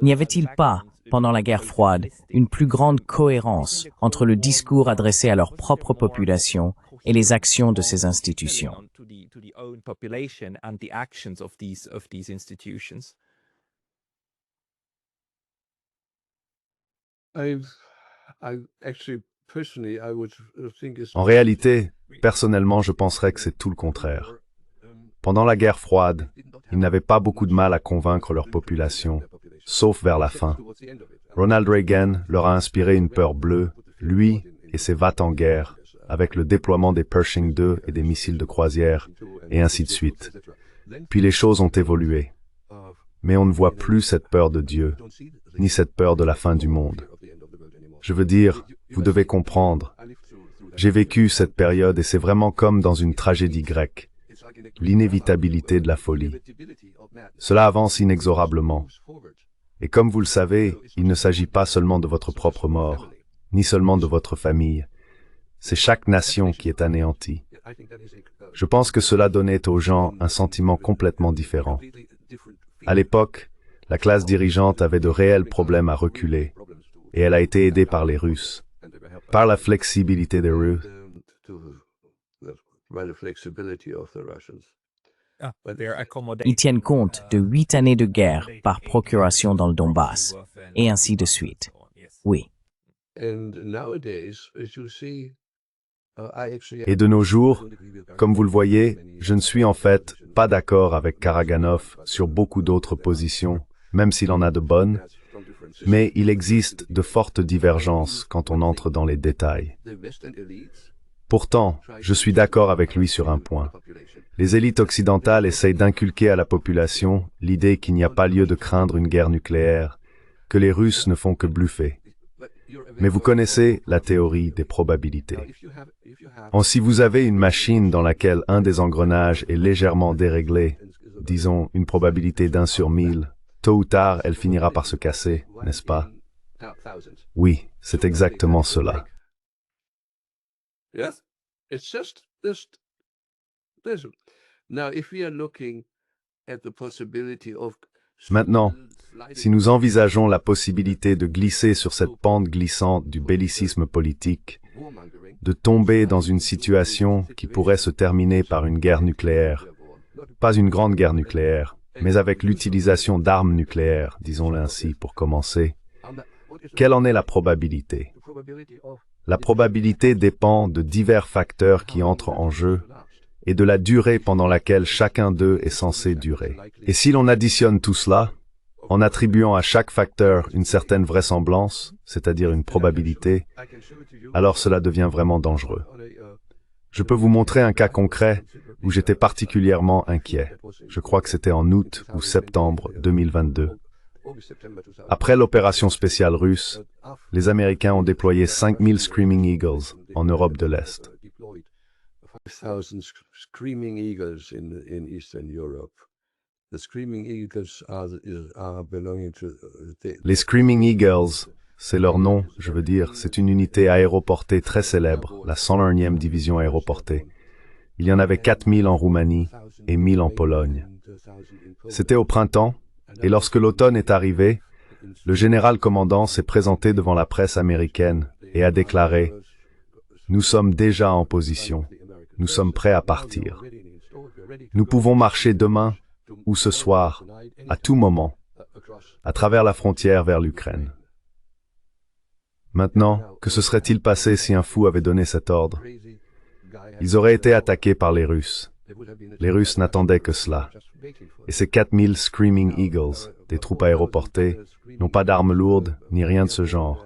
N'y avait-il pas, pendant la guerre froide, une plus grande cohérence entre le discours adressé à leur propre population et les actions de ces institutions? En réalité, personnellement, je penserais que c'est tout le contraire. Pendant la guerre froide, ils n'avaient pas beaucoup de mal à convaincre leur population, sauf vers la fin. Ronald Reagan leur a inspiré une peur bleue, lui et ses va-t-en-guerre, avec le déploiement des Pershing II et des missiles de croisière, et ainsi de suite. Puis les choses ont évolué. Mais on ne voit plus cette peur de Dieu, ni cette peur de la fin du monde. Je veux dire, vous devez comprendre. J'ai vécu cette période et c'est vraiment comme dans une tragédie grecque. L'inévitabilité de la folie. Cela avance inexorablement. Et comme vous le savez, il ne s'agit pas seulement de votre propre mort, ni seulement de votre famille. C'est chaque nation qui est anéantie. Je pense que cela donnait aux gens un sentiment complètement différent. À l'époque, la classe dirigeante avait de réels problèmes à reculer, et elle a été aidée par les Russes, par la flexibilité des Russes. Ils tiennent compte de 8 années de guerre par procuration dans le Donbass, et ainsi de suite. Oui. Et de nos jours, comme vous le voyez, je ne suis en fait pas d'accord avec Karaganov sur beaucoup d'autres positions, même s'il en a de bonnes, mais il existe de fortes divergences quand on entre dans les détails. Pourtant, je suis d'accord avec lui sur un point. Les élites occidentales essayent d'inculquer à la population l'idée qu'il n'y a pas lieu de craindre une guerre nucléaire, que les Russes ne font que bluffer. Mais vous connaissez la théorie des probabilités. Si vous avez une machine dans laquelle un des engrenages est légèrement déréglé, disons une probabilité d'1 sur 1000, tôt ou tard, elle finira par se casser, n'est-ce pas? Oui, c'est exactement cela. Maintenant, si nous envisageons la possibilité de glisser sur cette pente glissante du bellicisme politique, de tomber dans une situation qui pourrait se terminer par une guerre nucléaire, pas une grande guerre nucléaire, mais avec l'utilisation d'armes nucléaires, disons-le ainsi, pour commencer, quelle en est la probabilité? La probabilité dépend de divers facteurs qui entrent en jeu et de la durée pendant laquelle chacun d'eux est censé durer. Et si l'on additionne tout cela, en attribuant à chaque facteur une certaine vraisemblance, c'est-à-dire une probabilité, alors cela devient vraiment dangereux. Je peux vous montrer un cas concret où j'étais particulièrement inquiet. Je crois que c'était en août ou septembre 2022. Après l'opération spéciale russe, les Américains ont déployé 5000 Screaming Eagles en Europe de l'Est. Les Screaming Eagles, c'est leur nom, je veux dire, c'est une unité aéroportée très célèbre, la 101e division aéroportée. Il y en avait 4000 en Roumanie et 1000 en Pologne. C'était au printemps, et lorsque l'automne est arrivé, le général commandant s'est présenté devant la presse américaine et a déclaré « Nous sommes déjà en position, nous sommes prêts à partir. Nous pouvons marcher demain ou ce soir, à tout moment, à travers la frontière vers l'Ukraine. » Maintenant, que se serait-il passé si un fou avait donné cet ordre? Ils auraient été attaqués par les Russes. Les Russes n'attendaient que cela. Et ces 4000 Screaming Eagles, des troupes aéroportées, n'ont pas d'armes lourdes, ni rien de ce genre.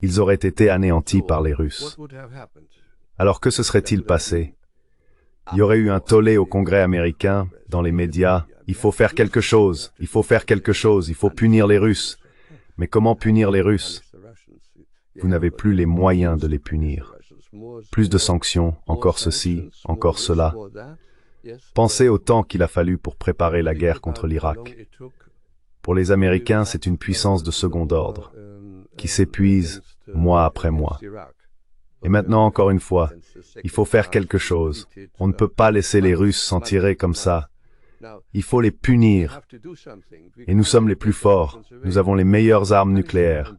Ils auraient été anéantis par les Russes. Alors que se serait-il passé? Il y aurait eu un tollé au Congrès américain, dans les médias. Il faut faire quelque chose, il faut faire quelque chose, il faut punir les Russes. Mais comment punir les Russes? Vous n'avez plus les moyens de les punir. Plus de sanctions, encore ceci, encore cela. Pensez au temps qu'il a fallu pour préparer la guerre contre l'Irak. Pour les Américains, c'est une puissance de second ordre, qui s'épuise mois après mois. Et maintenant, encore une fois, il faut faire quelque chose. On ne peut pas laisser les Russes s'en tirer comme ça. Il faut les punir. Et nous sommes les plus forts. Nous avons les meilleures armes nucléaires.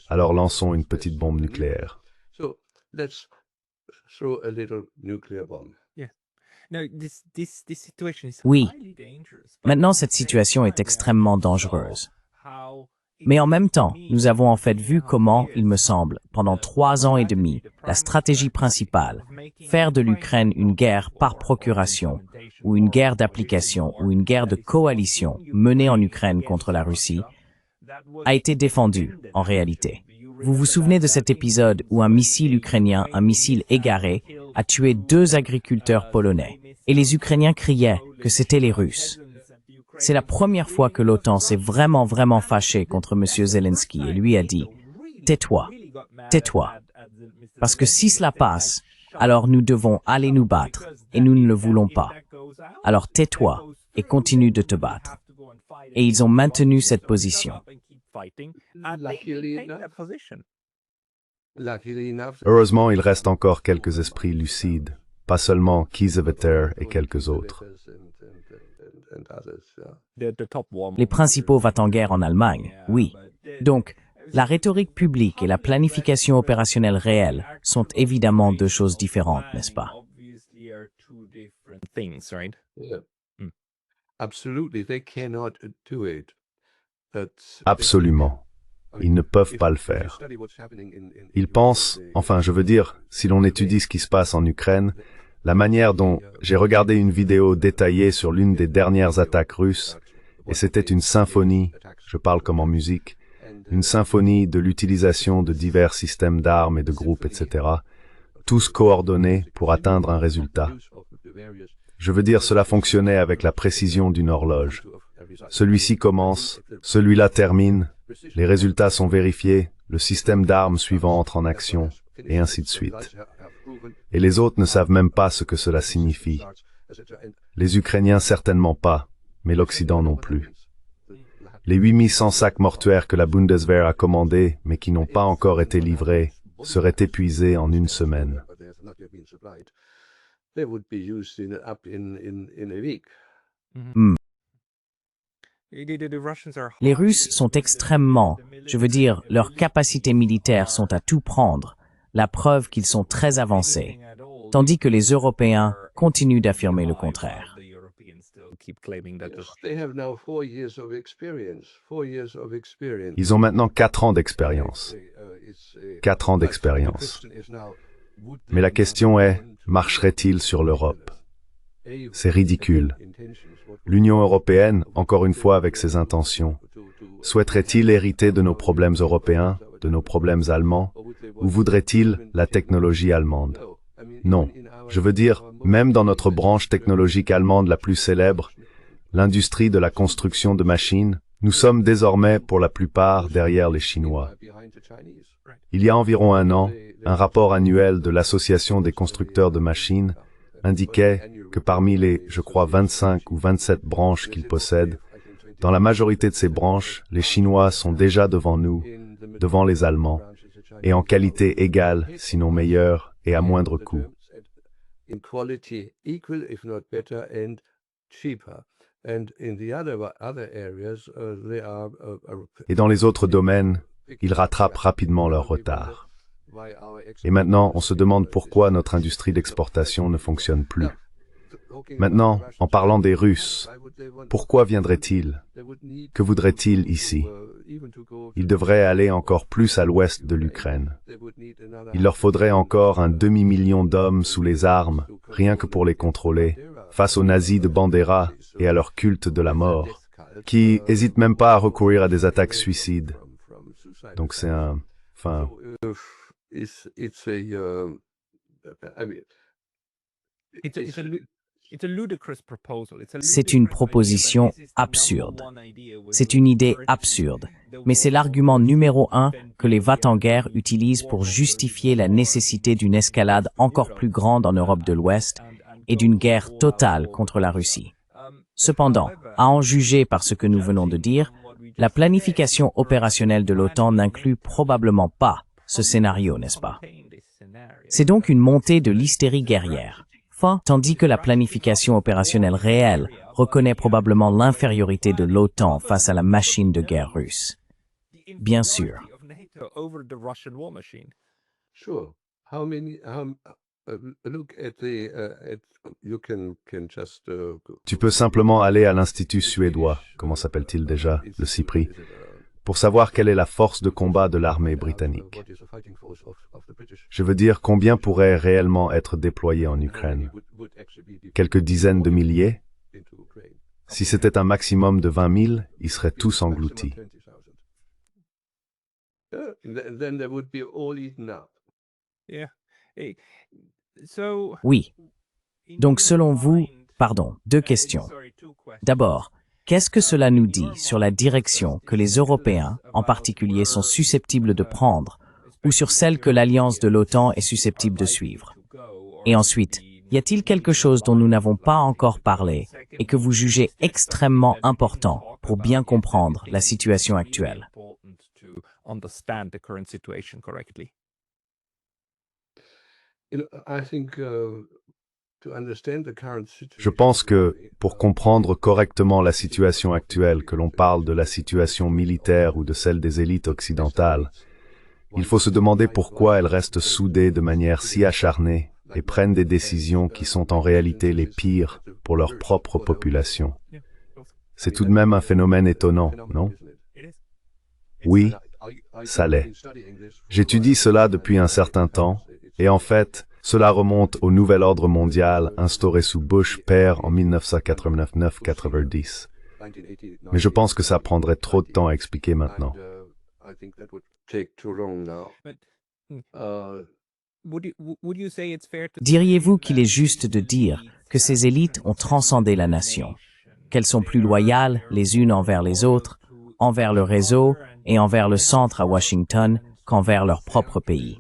Alors lançons une petite bombe nucléaire. Oui. Maintenant, cette situation est extrêmement dangereuse. Mais en même temps, nous avons en fait vu comment, il me semble, pendant 3 ans et demi, la stratégie principale, faire de l'Ukraine une guerre par procuration, ou une guerre d'application, ou une guerre de coalition menée en Ukraine contre la Russie, a été défendue, en réalité. Vous vous souvenez de cet épisode où un missile ukrainien, un missile égaré, a tué 2 agriculteurs polonais, et les Ukrainiens criaient que c'était les Russes. C'est la première fois que l'OTAN s'est vraiment fâché contre M. Zelensky et lui a dit « Tais-toi, tais-toi ». Parce que si cela passe, alors nous devons aller nous battre, et nous ne le voulons pas. Alors tais-toi et continue de te battre. Et ils ont maintenu cette position. Heureusement, il reste encore quelques esprits lucides, pas seulement Kiesewetter et quelques autres. Les principaux va-t-en-guerre en Allemagne, oui. Donc, la rhétorique publique et la planification opérationnelle réelle sont évidemment 2 choses différentes, n'est-ce pas? Absolument. Ils ne peuvent pas le faire. Ils pensent, enfin je veux dire, si l'on étudie ce qui se passe en Ukraine, la manière dont j'ai regardé une vidéo détaillée sur l'une des dernières attaques russes, et c'était une symphonie, je parle comme en musique, une symphonie de l'utilisation de divers systèmes d'armes et de groupes, etc., tous coordonnés pour atteindre un résultat. Je veux dire, cela fonctionnait avec la précision d'une horloge. Celui-ci commence, celui-là termine, les résultats sont vérifiés, le système d'armes suivant entre en action, et ainsi de suite. Et les autres ne savent même pas ce que cela signifie. Les Ukrainiens certainement pas, mais l'Occident non plus. Les 8100 sacs mortuaires que la Bundeswehr a commandés, mais qui n'ont pas encore été livrés, seraient épuisés en 1 semaine. Les Russes sont extrêmement, je veux dire, leurs capacités militaires sont à tout prendre, la preuve qu'ils sont très avancés, tandis que les Européens continuent d'affirmer le contraire. Ils ont maintenant 4 ans d'expérience. 4 ans d'expérience. Mais la question est, marcherait-il sur l'Europe? C'est ridicule. L'Union européenne, encore une fois avec ses intentions, souhaiterait-il hériter de nos problèmes européens, de nos problèmes allemands, ou voudrait-il la technologie allemande? Non. Je veux dire, même dans notre branche technologique allemande la plus célèbre, l'industrie de la construction de machines, nous sommes désormais pour la plupart derrière les Chinois. Il y a environ 1 an, un rapport annuel de l'Association des constructeurs de machines indiquait que parmi les, je crois, 25 ou 27 branches qu'ils possèdent, dans la majorité de ces branches, les Chinois sont déjà devant nous, devant les Allemands, et en qualité égale, sinon meilleure, et à moindre coût. Et dans les autres domaines, ils rattrapent rapidement leur retard. Et maintenant, on se demande pourquoi notre industrie d'exportation ne fonctionne plus. Maintenant, en parlant des Russes, pourquoi viendraient-ils? Que voudraient-ils ici? Ils devraient aller encore plus à l'ouest de l'Ukraine. Il leur faudrait encore un demi-million d'hommes sous les armes, rien que pour les contrôler, face aux nazis de Bandera et à leur culte de la mort, qui hésitent même pas à recourir à des attaques suicides. Donc c'est un... Enfin... C'est une proposition absurde. C'est une idée absurde, mais c'est l'argument numéro 1 que les va-t-en-guerre utilisent pour justifier la nécessité d'une escalade encore plus grande en Europe de l'Ouest et d'une guerre totale contre la Russie. Cependant, à en juger par ce que nous venons de dire, la planification opérationnelle de l'OTAN n'inclut probablement pas ce scénario, n'est-ce pas? C'est donc une montée de l'hystérie guerrière. Tandis que la planification opérationnelle réelle reconnaît probablement l'infériorité de l'OTAN face à la machine de guerre russe. Bien sûr. Tu peux simplement aller à l'Institut suédois, comment s'appelle-t-il déjà, le CIPRI, pour savoir quelle est la force de combat de l'armée britannique. Je veux dire, combien pourrait réellement être déployé en Ukraine? Quelques dizaines de milliers? Si c'était un maximum de 20 000, ils seraient tous engloutis. Then they would be all eaten up. Yeah. So, Oui. Donc selon vous, pardon, deux questions. D'abord, qu'est-ce que cela nous dit sur la direction que les Européens, en particulier, sont susceptibles de prendre, ou sur celle que l'alliance de l'OTAN est susceptible de suivre? Et ensuite, y a-t-il quelque chose dont nous n'avons pas encore parlé et que vous jugez extrêmement important pour bien comprendre la situation actuelle? Understand the current situation correctly. I think to understand the current situation. Je pense que, pour comprendre correctement la situation actuelle, que l'on parle de la situation militaire ou de celle des élites occidentales, il faut se demander pourquoi elles restent soudées de manière si acharnée et prennent des décisions qui sont en réalité les pires pour leur propre population. C'est tout de même un phénomène étonnant, non? Oui, ça l'est. J'étudie cela depuis un certain temps, et en fait, cela remonte au nouvel ordre mondial instauré sous Bush père en 1989-90. Mais je pense que ça prendrait trop de temps à expliquer maintenant. Diriez-vous qu'il est juste de dire que ces élites ont transcendé la nation, qu'elles sont plus loyales les unes envers les autres, envers le réseau et envers le centre à Washington qu'envers leur propre pays?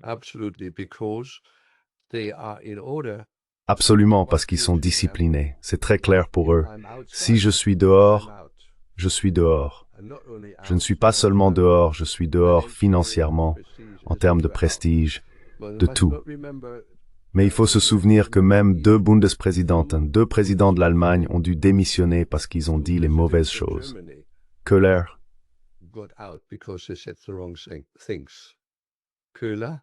Absolutely, because they are in order. Absolument, parce qu'ils sont disciplinés. C'est très clair pour eux. Si je suis dehors, je suis dehors. Je ne suis pas seulement dehors, je suis dehors financièrement, en termes de prestige, de tout. Mais il faut se souvenir que même deux présidents de l'Allemagne ont dû démissionner parce qu'ils ont dit les mauvaises choses. Köhler, Got out because they said the wrong things. Köhler?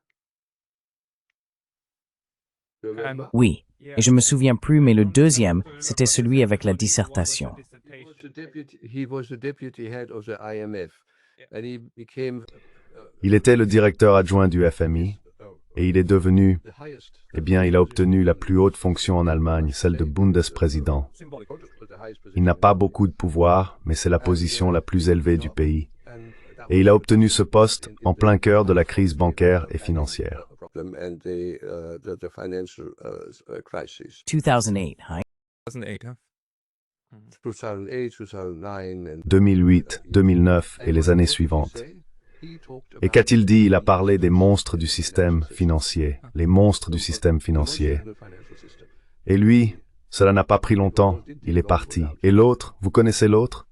Oui, et je me souviens plus, mais le deuxième, c'était celui avec la dissertation. He was the deputy head of the IMF, and he became il était le directeur adjoint du FMI, et il est devenu, eh bien, il a obtenu la plus haute fonction en Allemagne, celle de Bundespräsident. Il n'a pas beaucoup de pouvoir, mais c'est la position la plus élevée du pays. Et il a obtenu ce poste en plein cœur de la crise bancaire et financière. 2008, hein? 2008, huh? 2008, 2009, 2008, 2009 et les années suivantes. Et qu'a-t-il dit? Il a parlé des monstres du système financier, les monstres du système financier. Et lui, cela n'a pas pris longtemps, il est parti. Et l'autre, vous connaissez l'autre?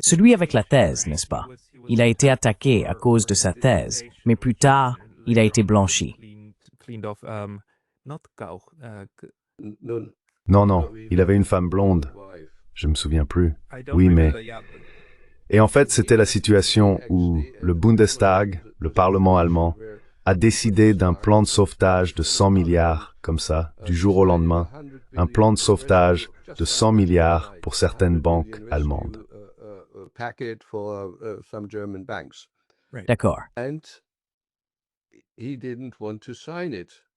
Celui avec la thèse, n'est-ce pas? Il a été attaqué à cause de sa thèse, mais plus tard, il a été blanchi. Non, non, il avait une femme blonde. Je me souviens plus. Oui, mais... Et en fait, c'était la situation où le Bundestag, le Parlement allemand, a décidé d'un plan de sauvetage de 100 milliards, comme ça, du jour au lendemain, un plan de sauvetage de 100 milliards pour certaines banques allemandes. D'accord. Et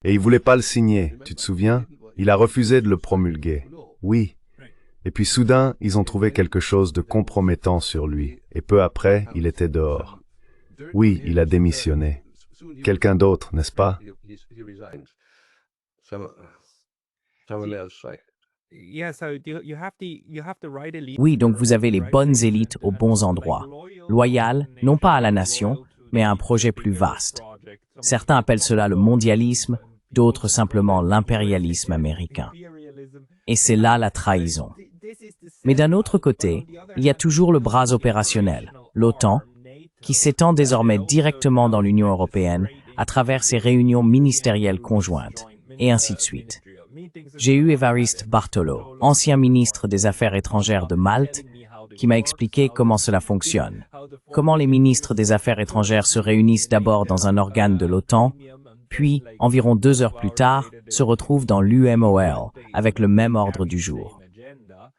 il voulait pas le signer, tu te souviens? Il a refusé de le promulguer. Oui. Et puis soudain, ils ont trouvé quelque chose de compromettant sur lui. Et peu après, il était dehors. Oui, il a démissionné. Quelqu'un d'autre, n'est-ce pas? Oui, donc vous avez les bonnes élites aux bons endroits. Loyales, non pas à la nation, mais à un projet plus vaste. Certains appellent cela le mondialisme, d'autres simplement l'impérialisme américain. Et c'est là la trahison. Mais d'un autre côté, il y a toujours le bras opérationnel, l'OTAN, qui s'étend désormais directement dans l'Union européenne à travers ses réunions ministérielles conjointes, et ainsi de suite. J'ai eu Évariste Bartolo, ancien ministre des Affaires étrangères de Malte, qui m'a expliqué comment cela fonctionne. Comment les ministres des Affaires étrangères se réunissent d'abord dans un organe de l'OTAN, puis, environ 2 heures plus tard, se retrouve dans l'UMOL avec le même ordre du jour.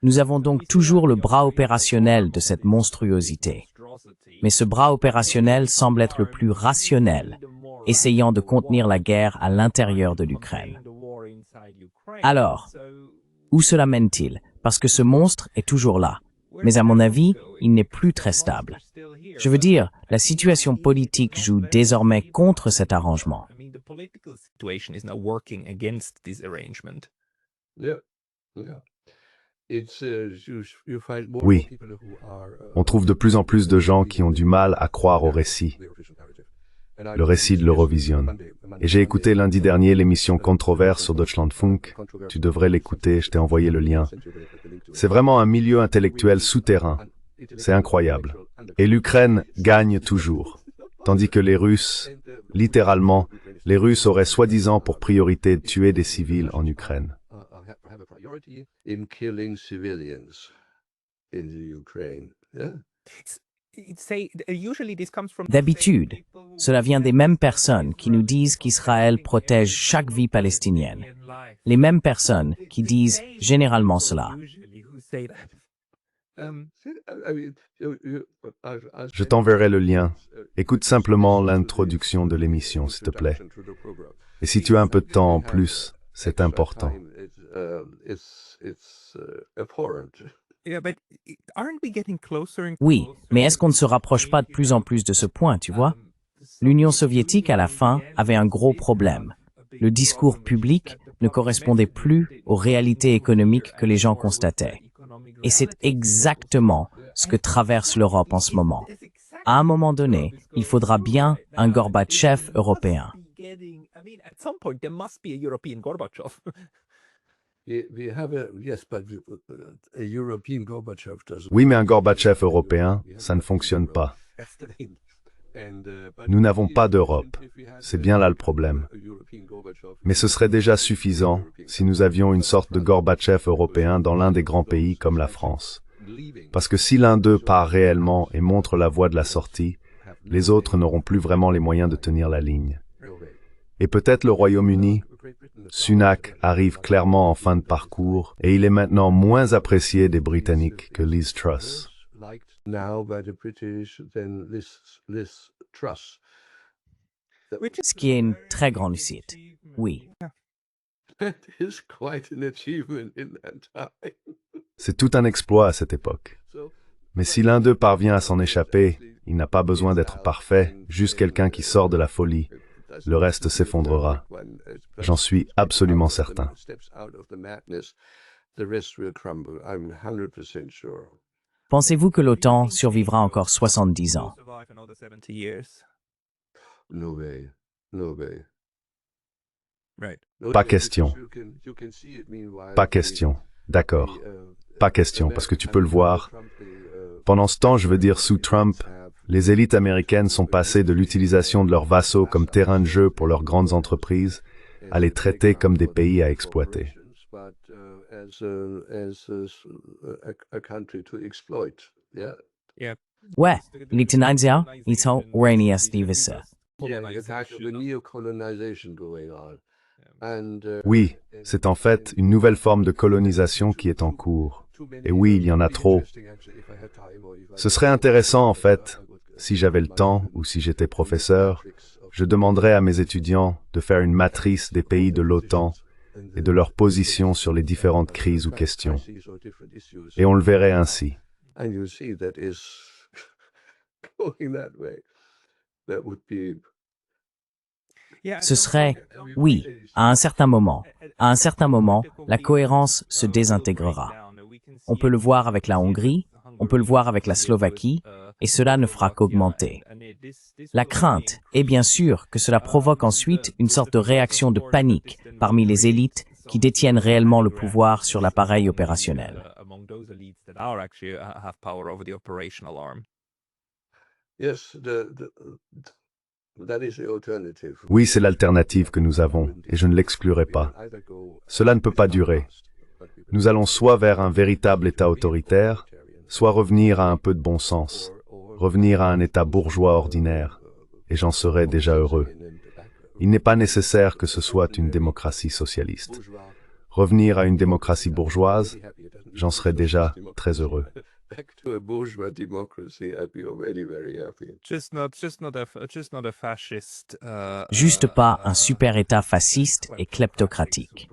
Nous avons donc toujours le bras opérationnel de cette monstruosité. Mais ce bras opérationnel semble être le plus rationnel, essayant de contenir la guerre à l'intérieur de l'Ukraine. Alors, où cela mène-t-il? Parce que ce monstre est toujours là. Mais à mon avis, il n'est plus très stable. Je veux dire, la situation politique joue désormais contre cet arrangement. Oui, on trouve de plus en plus de gens qui ont du mal à croire au récit, le récit de l'Eurovision. Et j'ai écouté lundi dernier l'émission Controverse sur Deutschlandfunk. Tu devrais l'écouter, je t'ai envoyé le lien. C'est vraiment un milieu intellectuel souterrain. C'est incroyable. Et l'Ukraine gagne toujours. Tandis que les Russes, littéralement, les Russes auraient soi-disant pour priorité de tuer des civils en Ukraine. D'habitude, cela vient des mêmes personnes qui nous disent qu'Israël protège chaque vie palestinienne. Les mêmes personnes qui disent généralement cela. Je t'enverrai le lien. Écoute simplement l'introduction de l'émission, s'il te plaît. Et si tu as un peu de temps en plus, c'est important. Oui, mais est-ce qu'on ne se rapproche pas de plus en plus de ce point, tu vois? L'Union soviétique, à la fin, avait un gros problème. Le discours public ne correspondait plus aux réalités économiques que les gens constataient. Et c'est exactement ce que traverse l'Europe en ce moment. À un moment donné, il faudra bien un Gorbatchev européen. Oui, mais un Gorbatchev européen, ça ne fonctionne pas. Nous n'avons pas d'Europe. C'est bien là le problème. Mais ce serait déjà suffisant si nous avions une sorte de Gorbatchev européen dans l'un des grands pays comme la France. Parce que si l'un d'eux part réellement et montre la voie de la sortie, les autres n'auront plus vraiment les moyens de tenir la ligne. Et peut-être le Royaume-Uni, Sunak arrive clairement en fin de parcours et il est maintenant moins apprécié des Britanniques que Liz Truss. Ce qui est une très grande réussite. Oui. C'est tout un exploit à cette époque. Mais si l'un d'eux parvient à s'en échapper, il n'a pas besoin d'être parfait, juste quelqu'un qui sort de la folie. Le reste s'effondrera. J'en suis absolument certain. Pensez-vous que l'OTAN survivra encore 70 ans? Pas question. Pas question. D'accord. Pas question, parce que tu peux le voir. Pendant ce temps, je veux dire, sous Trump, les élites américaines sont passées de l'utilisation de leurs vassaux comme terrain de jeu pour leurs grandes entreprises à les traiter comme des pays à exploiter. Ouais, les Tunisiens, ils sont Ranias Divisa. Oui, c'est en fait une nouvelle forme de colonisation qui est en cours. Et oui, il y en a trop. Ce serait intéressant, en fait, si j'avais le temps ou si j'étais professeur, je demanderais à mes étudiants de faire une matrice des pays de l'OTAN et de leur position sur les différentes crises ou questions. Et on le verrait ainsi. Ce serait, oui, à un certain moment. À un certain moment, la cohérence se désintégrera. On peut le voir avec la Hongrie, on peut le voir avec la Slovaquie, et cela ne fera qu'augmenter. La crainte est bien sûr que cela provoque ensuite une sorte de réaction de panique parmi les élites qui détiennent réellement le pouvoir sur l'appareil opérationnel. Oui, c'est l'alternative que nous avons, et je ne l'exclurai pas. Cela ne peut pas durer. Nous allons soit vers un véritable État autoritaire, soit revenir à un peu de bon sens, revenir à un État bourgeois ordinaire, et j'en serais déjà heureux. Il n'est pas nécessaire que ce soit une démocratie socialiste. Revenir à une démocratie bourgeoise, j'en serais déjà très heureux. Back to a bourgeois democracy, I'd be very, very happy. Just not a fascist. Juste pas un super État fasciste et kleptocratique.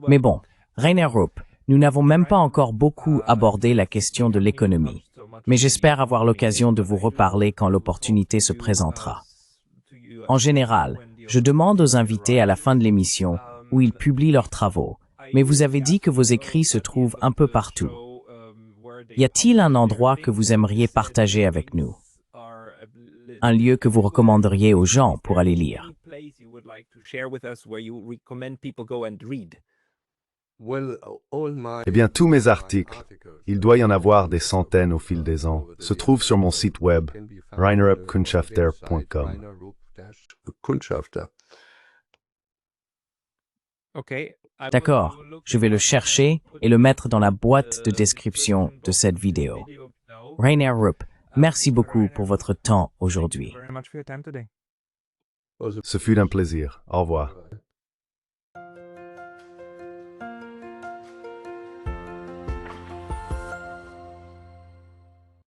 Mais bon, Rainer Rupp, nous n'avons même pas encore beaucoup abordé la question de l'économie. Mais j'espère avoir l'occasion de vous reparler quand l'opportunité se présentera. En général, je demande aux invités à la fin de l'émission où ils publient leurs travaux, mais vous avez dit que vos écrits se trouvent un peu partout. Y a-t-il un endroit que vous aimeriez partager avec nous? Un lieu que vous recommanderiez aux gens pour aller lire? Eh bien, tous mes articles, il doit y en avoir des centaines au fil des ans, se trouvent sur mon site web, reineruppkundschafter.com. D'accord, je vais le chercher et le mettre dans la boîte de description de cette vidéo. Rainer Rupp, merci beaucoup pour votre temps aujourd'hui. Ce fut un plaisir. Au revoir.